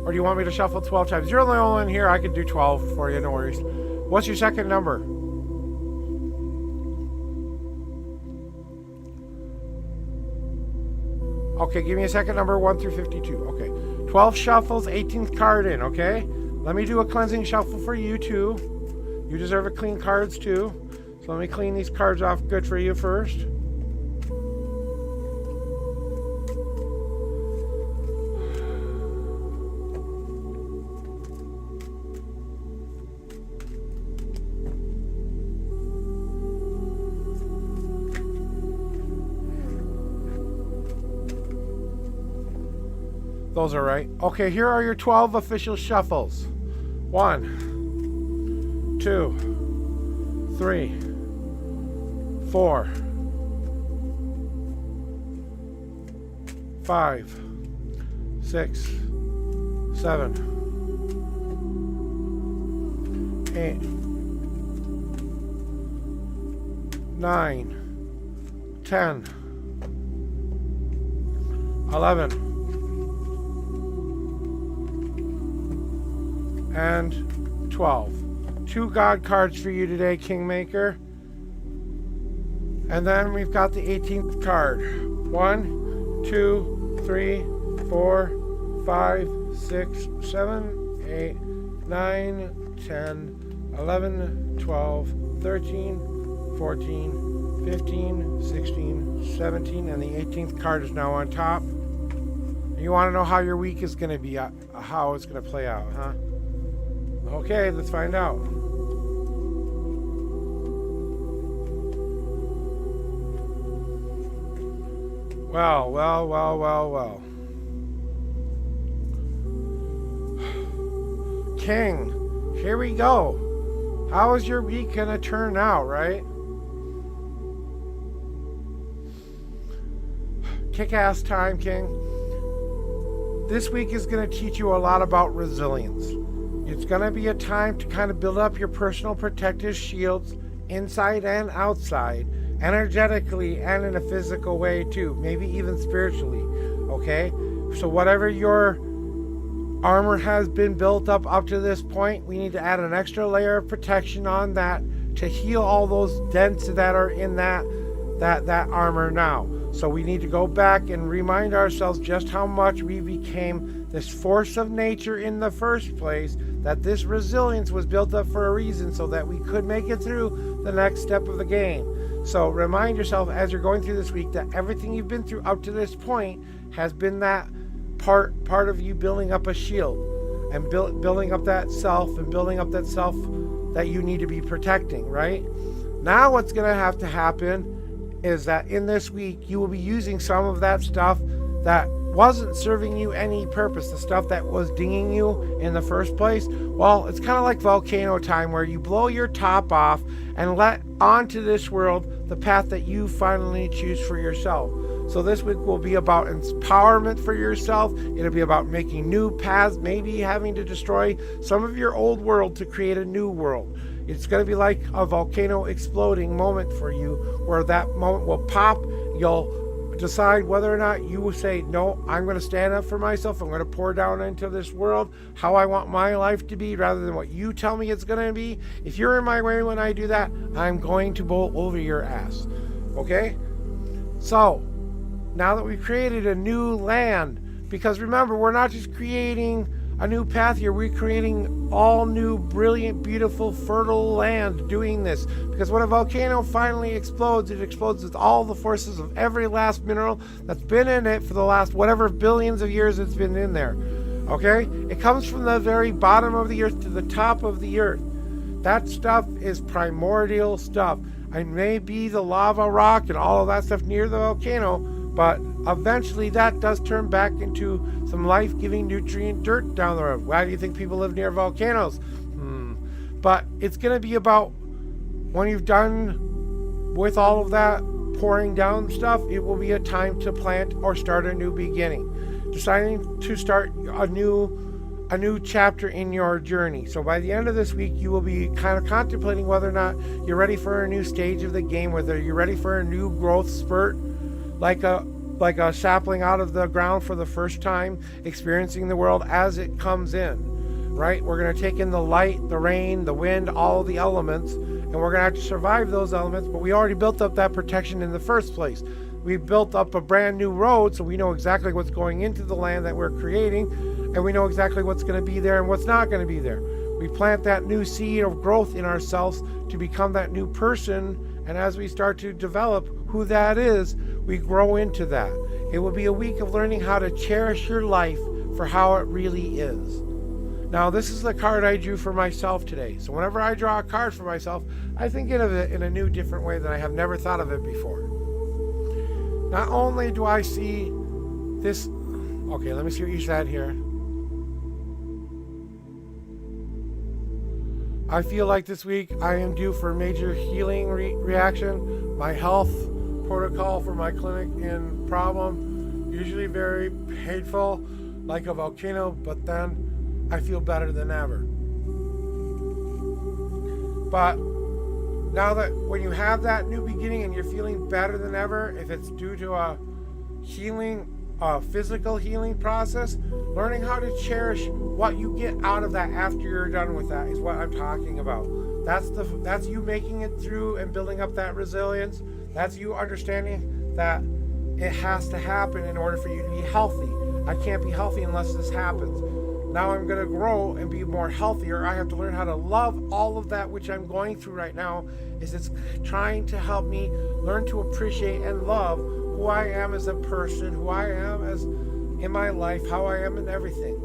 Or do you want me to shuffle 12 times? You're the only one here. I can do 12 for you, no worries. What's your second number? Okay, give me a second number, 1 through 52. Okay, 12 shuffles, 18th card in, okay? Let me do a cleansing shuffle for you, too. You deserve a clean cards, too. So let me clean these cards off good for you first. Those are right. Okay, here are your 12 official shuffles. 1, 2, 3, 4, 5, 6, 7, 8, 9, 10, 11, and 12. 2 God cards for you today, Kingmaker. And then we've got the 18th card. 1, 2, 3, 4, 5, 6, 7, 8, 9, 10, 11, 12, 13, 14, 15, 16, 17, and the 18th card is now on top. You want to know how your week is going to be, how it's going to play out, huh? Okay, let's find out. Well. King, here we go. How is your week gonna turn out, right? Kick-ass time, King. This week is gonna teach you a lot about resilience. It's going to be a time to kind of build up your personal protective shields inside and outside, energetically and in a physical way too, maybe even spiritually, okay? So whatever your armor has been built up to this point, we need to add an extra layer of protection on that to heal all those dents that are in that armor now. So we need to go back and remind ourselves just how much we became this force of nature in the first place, that this resilience was built up for a reason so that we could make it through the next step of the game. So remind yourself as you're going through this week that everything you've been through up to this point has been that part of you building up a shield and building up that self and building up that self that you need to be protecting, right? Now what's going to have to happen is that in this week you will be using some of that stuff that wasn't serving you any purpose, the stuff that was dinging you in the first place. Well, it's kind of like volcano time, where you blow your top off and let onto this world the path that you finally choose for yourself. So this week will be about empowerment for yourself. It'll be about making new paths, maybe having to destroy some of your old world to create a new world. It's going to be like a volcano exploding moment for you, where that moment will pop you'll decide whether or not you will say, no, I'm going to stand up for myself. I'm going to pour down into this world how I want my life to be rather than what you tell me it's going to be. If you're in my way when I do that, I'm going to bolt over your ass. Okay? So, now that we've created a new land, because remember, we're not just creating a new path here, we're creating all new, brilliant, beautiful, fertile land doing this. Because when a volcano finally explodes, it explodes with all the forces of every last mineral that's been in it for the last whatever billions of years it's been in there. Okay? It comes from the very bottom of the earth to the top of the earth. That stuff is primordial stuff. It may be the lava rock and all of that stuff near the volcano, but eventually that does turn back into some life-giving nutrient dirt down the road. Why do you think people live near volcanoes? But it's going to be about when you've done with all of that pouring down stuff, it will be a time to plant or start a new beginning. Deciding to start a new chapter in your journey. So by the end of this week, you will be kind of contemplating whether or not you're ready for a new stage of the game, whether you're ready for a new growth spurt, like a sapling out of the ground for the first time, experiencing the world as it comes in, right? We're going to take in the light, the rain, the wind, all the elements, and we're going to have to survive those elements, but we already built up that protection in the first place. We built up a brand new road, so we know exactly what's going into the land that we're creating, and we know exactly what's going to be there and what's not going to be there. We plant that new seed of growth in ourselves to become that new person, and as we start to develop who that is, we grow into that. It will be a week of learning how to cherish your life for how it really is. Now, this is the card I drew for myself today. So whenever I draw a card for myself, I think of it in a new, different way that I have never thought of it before. Not only do I see this... Okay, let me see what you said here. I feel like this week I am due for a major healing reaction. My health protocol for my clinic in problem, usually very painful, like a volcano, but then I feel better than ever. But now that when you have that new beginning and you're feeling better than ever, if it's due to a healing, a physical healing process, learning how to cherish what you get out of that after you're done with that is what I'm talking about. That's you making it through and building up that resilience. That's you understanding that it has to happen in order for you to be healthy. I can't be healthy unless this happens. Now I'm going to grow and be more healthier. I have to learn how to love all of that which I'm going through right now. It's trying to help me learn to appreciate and love who I am as a person, who I am as in my life, how I am in everything.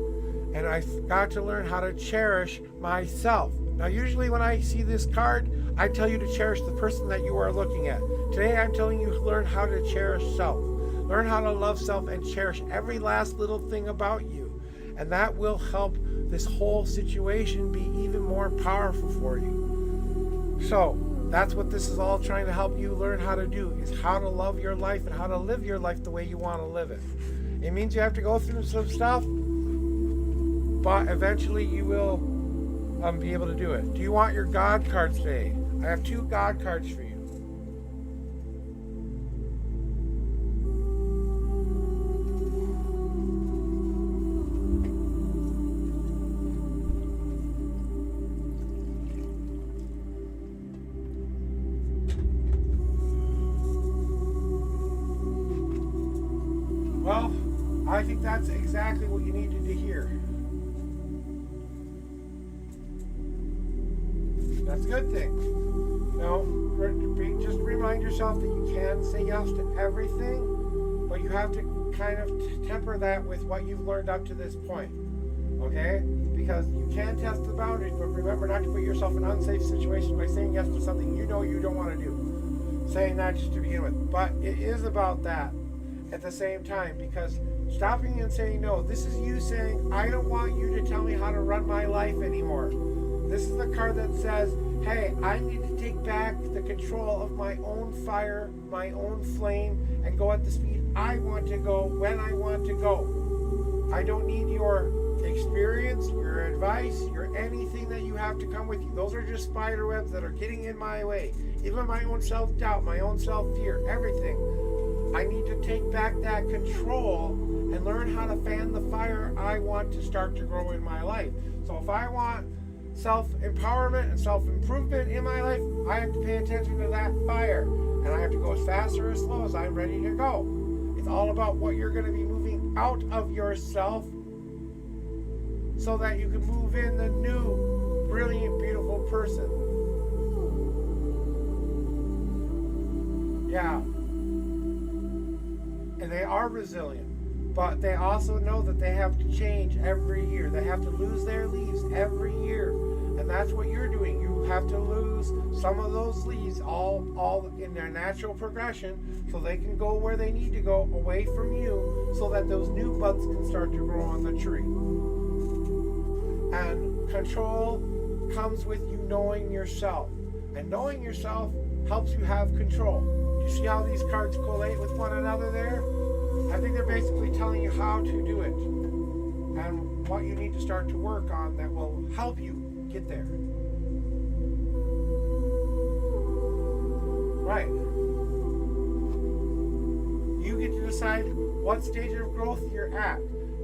And I've got to learn how to cherish myself. Now, usually when I see this card, I tell you to cherish the person that you are looking at. Today, I'm telling you to learn how to cherish self. Learn how to love self and cherish every last little thing about you. And that will help this whole situation be even more powerful for you. So, that's what this is all trying to help you learn how to do, is how to love your life and how to live your life the way you want to live it. It means you have to go through some stuff, but eventually you will be able to do it. Do you want your God cards today? I have 2 God cards for you. Well, I think that's exactly what you needed to hear. That's a good thing. Now, just remind yourself that you can say yes to everything, but you have to kind of temper that with what you've learned up to this point. Okay? Because you can test the boundaries, but remember not to put yourself in unsafe situations by saying yes to something you know you don't want to do. Saying that just to begin with. But it is about that at the same time, because stopping and saying no, this is you saying, I don't want you to tell me how to run my life anymore. This is the card that says, hey, I need to take back the control of my own fire, my own flame, and go at the speed I want to go when I want to go. I don't need your experience, your advice, your anything that you have to come with you. Those are just spider webs that are getting in my way. Even my own self-doubt, my own self-fear, everything. I need to take back that control and learn how to fan the fire I want to start to grow in my life. So if I want self-empowerment and self-improvement in my life, I have to pay attention to that fire. And I have to go as fast or as slow as I'm ready to go. It's all about what you're going to be moving out of yourself so that you can move in the new, brilliant, beautiful person. Yeah. And they are resilient. But they also know that they have to change every year. They have to lose their leaves every year. And that's what you're doing. You have to lose some of those leaves all in their natural progression so they can go where they need to go away from you so that those new buds can start to grow on the tree. And control comes with you knowing yourself. And knowing yourself helps you have control. Do you see how these cards collate with one another there? I think they're basically telling you how to do it and what you need to start to work on that will help you get there. Right. You get to decide what stage of growth you're at.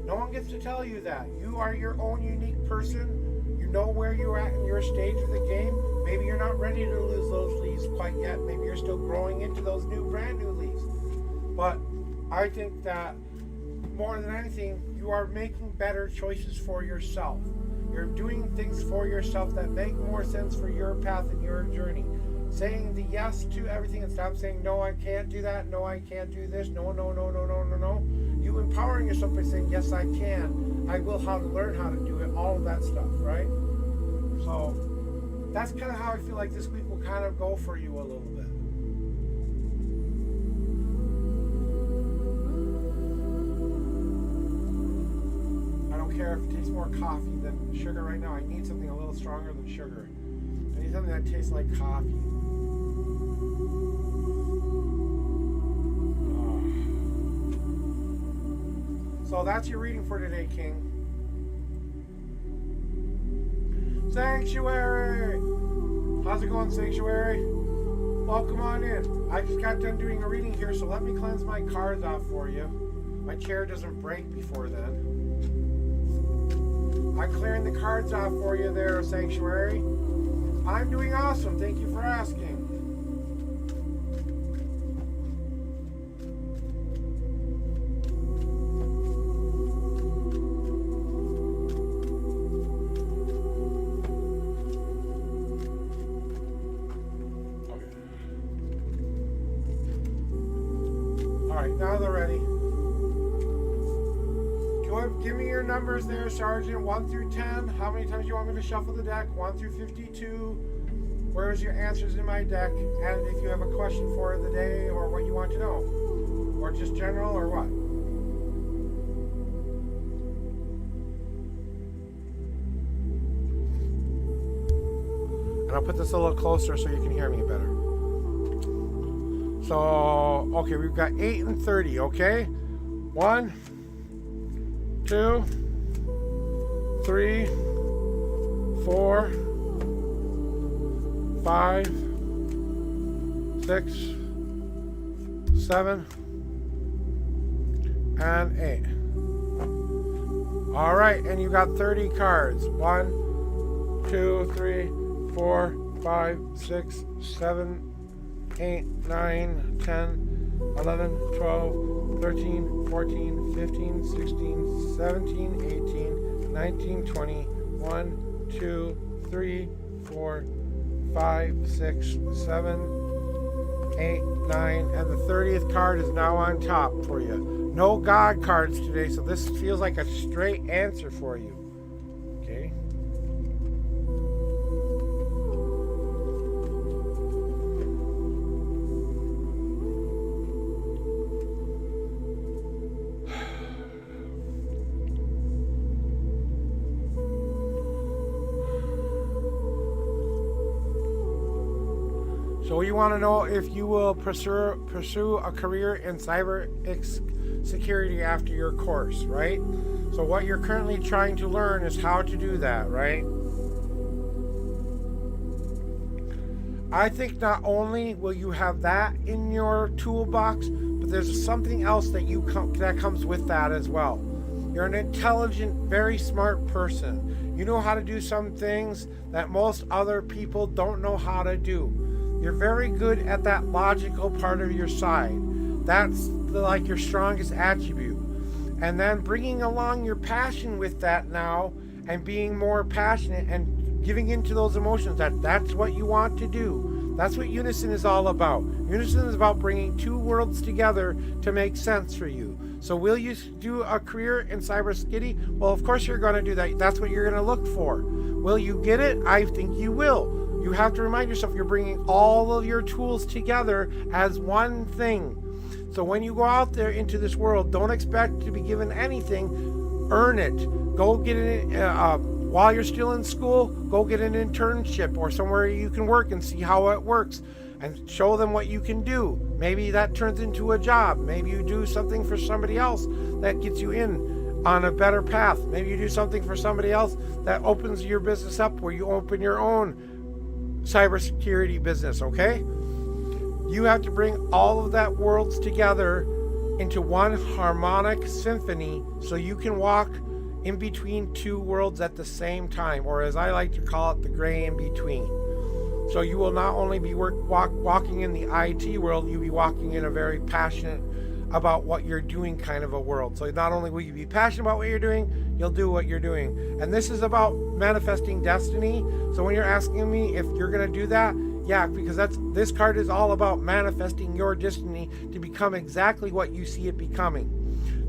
No one gets to tell you that. You are your own unique person. You know where you're at in your stage of the game. Maybe you're not ready to lose those leaves quite yet. Maybe you're still growing into those brand new leaves. But I think that more than anything, you are making better choices for yourself. You're doing things for yourself that make more sense for your path and your journey. Saying the yes to everything and stop saying, no, I can't do that. No, I can't do this. No. You empowering yourself by saying, yes, I can. I will learn how to do it. All of that stuff, right? So that's kind of how I feel like this week will kind of go for you a little bit. Care if it tastes more coffee than sugar right now. I need something a little stronger than sugar. I need something that tastes like coffee. So that's your reading for today, King. Sanctuary! How's it going, Sanctuary? Welcome on in. I just got done doing a reading here, so let me cleanse my cards off for you. My chair doesn't break before then. I'm clearing the cards off for you there, Sanctuary. I'm doing awesome. Thank you for asking. Okay. All right, now they're ready. Give me your numbers there, Sergeant. 1 through 10. How many times do you want me to shuffle the deck? 1 through 52. Where's your answers in my deck? And if you have a question for the day or what you want to know. Or just general or what? And I'll put this a little closer so you can hear me better. So, okay, we've got 8 and 30, okay? 1, 2, 3, 4, 5, 6, 7, and 8. All right, and you got 30 cards. 1, 2, 3, 4, 5, 6, 7, 8, 9, 10, 11, 12, 13, 14, 15, 16, 17, 18, 19, 20, 1, 2, 3, 4, 5, 6, 7, 8, 9, and the 30th card is now on top for you. No God cards today, so this feels like a straight answer for you. Okay? So you want to know if you will pursue a career in cyber security after your course, right? So what you're currently trying to learn is how to do that, right? I think not only will you have that in your toolbox, but but there's something else that that comes with that as well. You're an intelligent, very smart person. You know how to do some things that most other people don't know how to do. You're very good at that logical part of your side. That's like your strongest attribute. And then bringing along your passion with that now, and being more passionate and giving into those emotions, that's what you want to do. That's what Unison is all about. Unison is about bringing two worlds together to make sense for you. So will you do a career in cybersecurity? Well, of course you're going to do that. That's what you're going to look for. Will you get it? I think you will. You have to remind yourself you're bringing all of your tools together as one thing. So when you go out there into this world, don't expect to be given anything. Earn it. Go get it while you're still in school. Go get an internship or somewhere you can work and see how it works, and show them what you can do. Maybe that turns into a job. Maybe you do something for somebody else that gets you in on a better path. Maybe you do something for somebody else that opens your business up, where you open your own cybersecurity business. Okay? You have to bring all of that worlds together into one harmonic symphony, so you can walk in between two worlds at the same time, or as I like to call it, the gray in between. So you will not only be walking in the IT world, you'll be walking in a very passionate about what you're doing kind of a world. So not only will you be passionate about what you're doing, you'll do what you're doing. And this is about manifesting destiny. So when you're asking me if you're going to do that, yeah, because this card is all about manifesting your destiny to become exactly what you see it becoming.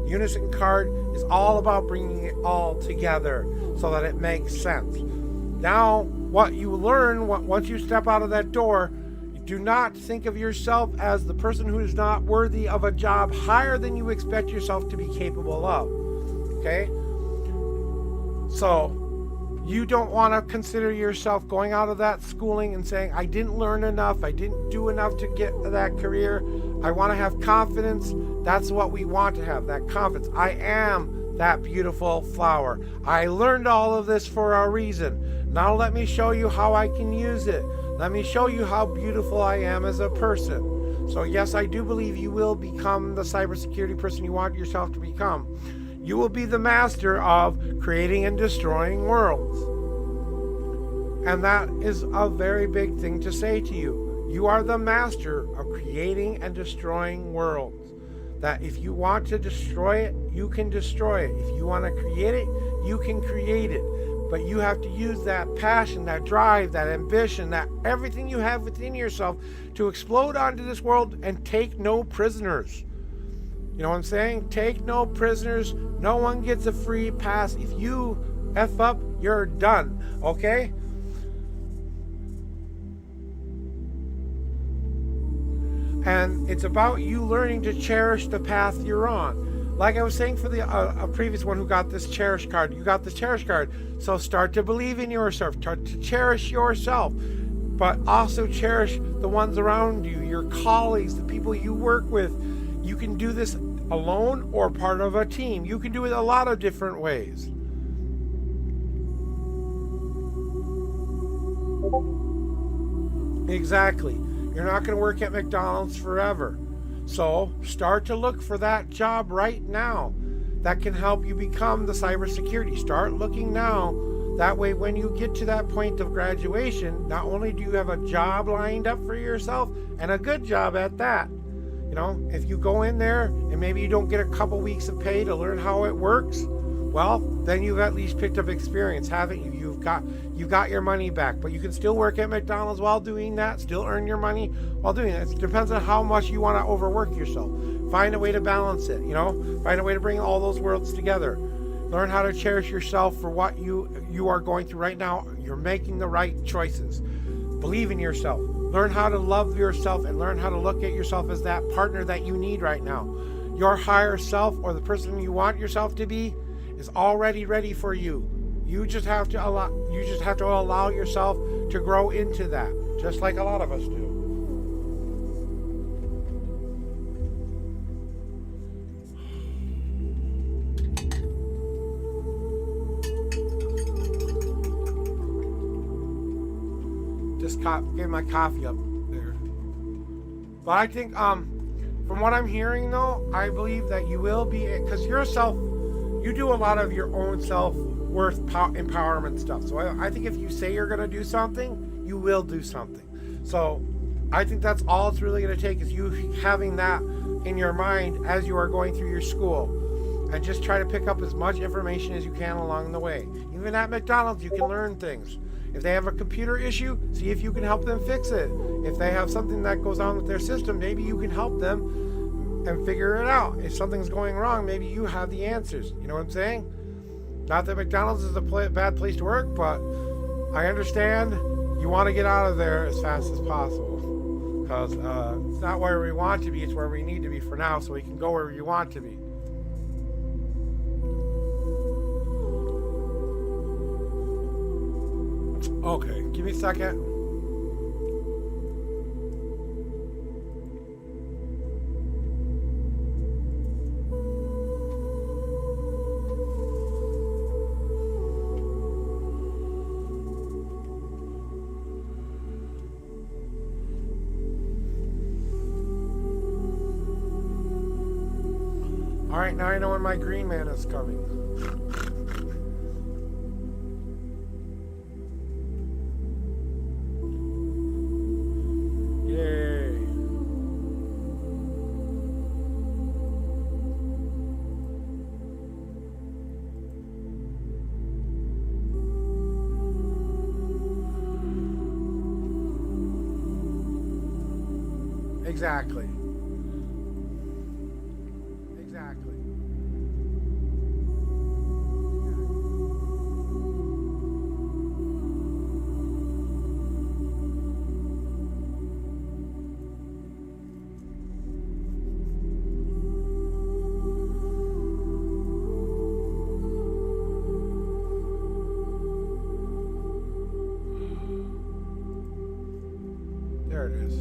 The Unison card is all about bringing it all together so that it makes sense. Now, what you learn once you step out of that door, do not think of yourself as the person who is not worthy of a job higher than you expect yourself to be capable of. Okay? So, you don't want to consider yourself going out of that schooling and saying, I didn't learn enough, I didn't do enough to get that career. I want to have confidence. That's what we want to have, that confidence. I am that beautiful flower. I learned all of this for a reason. Now let me show you how I can use it. Let me show you how beautiful I am as a person. So yes, I do believe you will become the cybersecurity person you want yourself to become. You will be the master of creating and destroying worlds. And that is a very big thing to say to you. You are the master of creating and destroying worlds. That if you want to destroy it, you can destroy it. If you want to create it, you can create it. But you have to use that passion, that drive, that ambition, that everything you have within yourself to explode onto this world and take no prisoners. You know what I'm saying? Take no prisoners. No one gets a free pass. If you F up, you're done. Okay? And it's about you learning to cherish the path you're on. Like I was saying for the previous one who got this cherish card, you got this cherish card. So start to believe in yourself, start to cherish yourself, but also cherish the ones around you, your colleagues, the people you work with. You can do this alone or part of a team. You can do it a lot of different ways. Exactly. You're not going to work at McDonald's forever. So start to look for that job right now that can help you become the cybersecurity. Start looking now. That way when you get to that point of graduation, not only do you have a job lined up for yourself, and a good job at that. You know, if you go in there and maybe you don't get a couple weeks of pay to learn how it works, well, then you've at least picked up experience, haven't you? You've got your money back, but you can still work at McDonald's while doing that, still earn your money while doing that. It depends on how much you want to overwork yourself. Find a way to balance it, you know? Find a way to bring all those worlds together. Learn how to cherish yourself for what you are going through right now. You're making the right choices. Believe in yourself. Learn how to love yourself and learn how to look at yourself as that partner that you need right now. Your higher self, or the person you want yourself to be, is already ready for you. You just have to allow yourself to grow into that, just like a lot of us do. Just get my coffee up there. But I think From what I'm hearing, though, I believe that you will be, because you do a lot of your own self-worth empowerment stuff. So I think if you say you're going to do something, you will do something. So I think that's all it's really going to take, is you having that in your mind as you are going through your school, and just try to pick up as much information as you can along the way. Even at McDonald's, you can learn things. If they have a computer issue, see if you can help them fix it. If they have something that goes on with their system, maybe you can help them and figure it out. If something's going wrong, maybe you have the answers. You know what I'm saying? Not that McDonald's is a bad place to work, but I understand you want to get out of there as fast as possible, because it's not where we want to be, it's where we need to be for now, so we can go where you want to be. Okay, give me a second. All right, now I know when my green man is coming. Exactly. Exactly. There it is.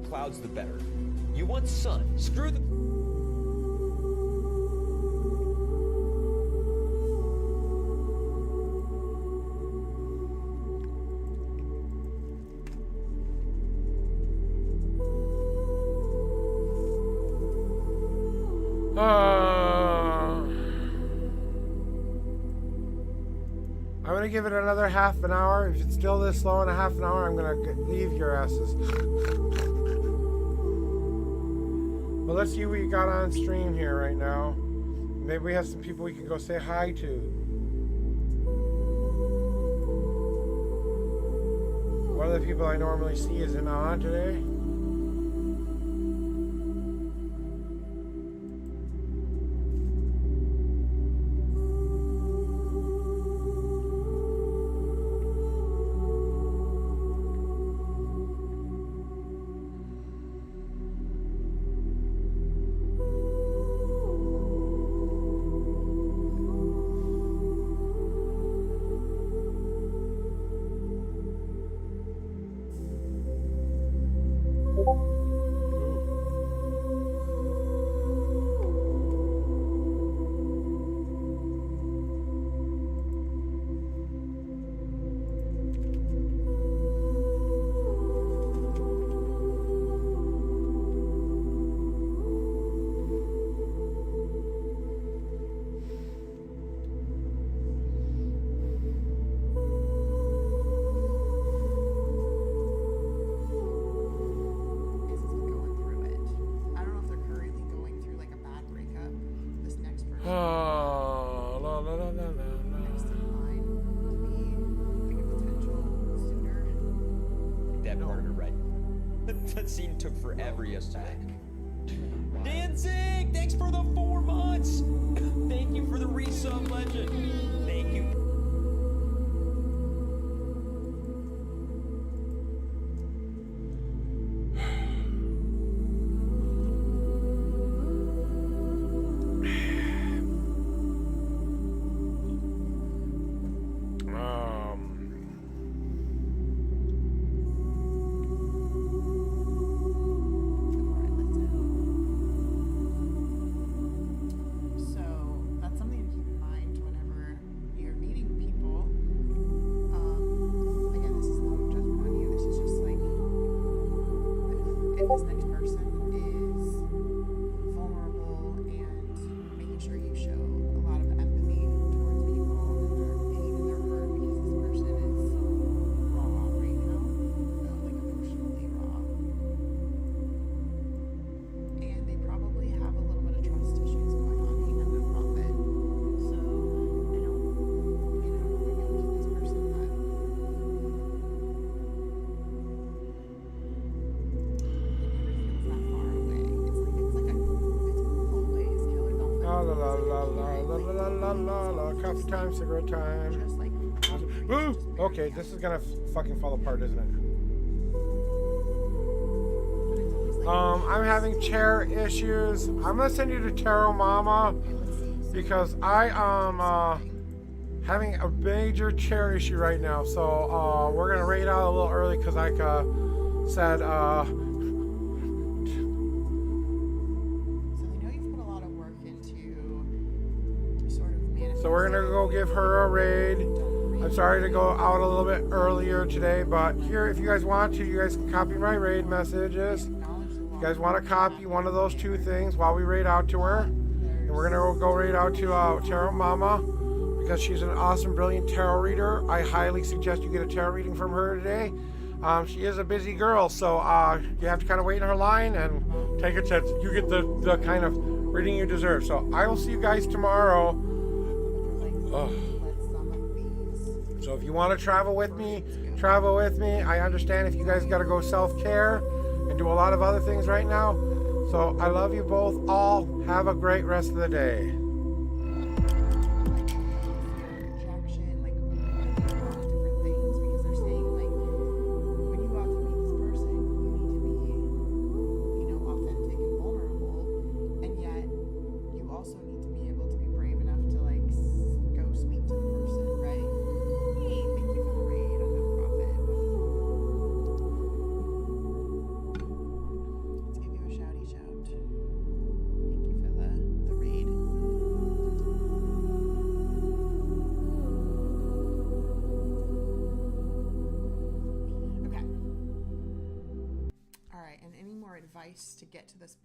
Clouds the better. You want sun. Screw the... I'm going to give it another half an hour. If it's still this slow in a half an hour, I'm going to leave your asses. Well, let's see what you got on stream here right now. Maybe we have some people we can go say hi to. One of the people I normally see isn't on today. That scene took forever yesterday. Danzig, thanks for the 4 months. Thank you for the resub, legend. Thank you. la la la la la la la. Coffee time, cigarette time. Just like Woo! Okay, this is gonna fucking fall apart, isn't it? I'm having chair issues. I'm gonna send you to Tarot Mama because I am having a major chair issue right now. So we're gonna raid out a little early because like said So I know you've put a lot of work into sort of manifesting. so we're gonna go give her a raid. I'm sorry to go out a little bit earlier today, but here, if you guys want to, you guys can copy my raid messages. If you guys want to copy one of those two things while we raid out to her, and we're gonna go raid out to Tarot Mama because she's an awesome, brilliant tarot reader. I highly suggest you get a tarot reading from her today. She is a busy girl, so you have to kind of wait in her line and take a chance. You get the kind of reading you deserve. So I will see you guys tomorrow. Ugh. So if you want to travel with me, travel with me. I understand if you guys got to go self-care and do a lot of other things right now. So I love you both all. Have a great rest of the day. Rejection, like different things, because they're saying like when you go out to meet this person, you need to be, authentic and vulnerable, and yet you also need to be able to be brave enough to like go speak to the person, right? Hey, thank you for the raid on No Profit. Let's give you a shouty shout. Thank you for the raid. Okay. All right, and any more advice to get to this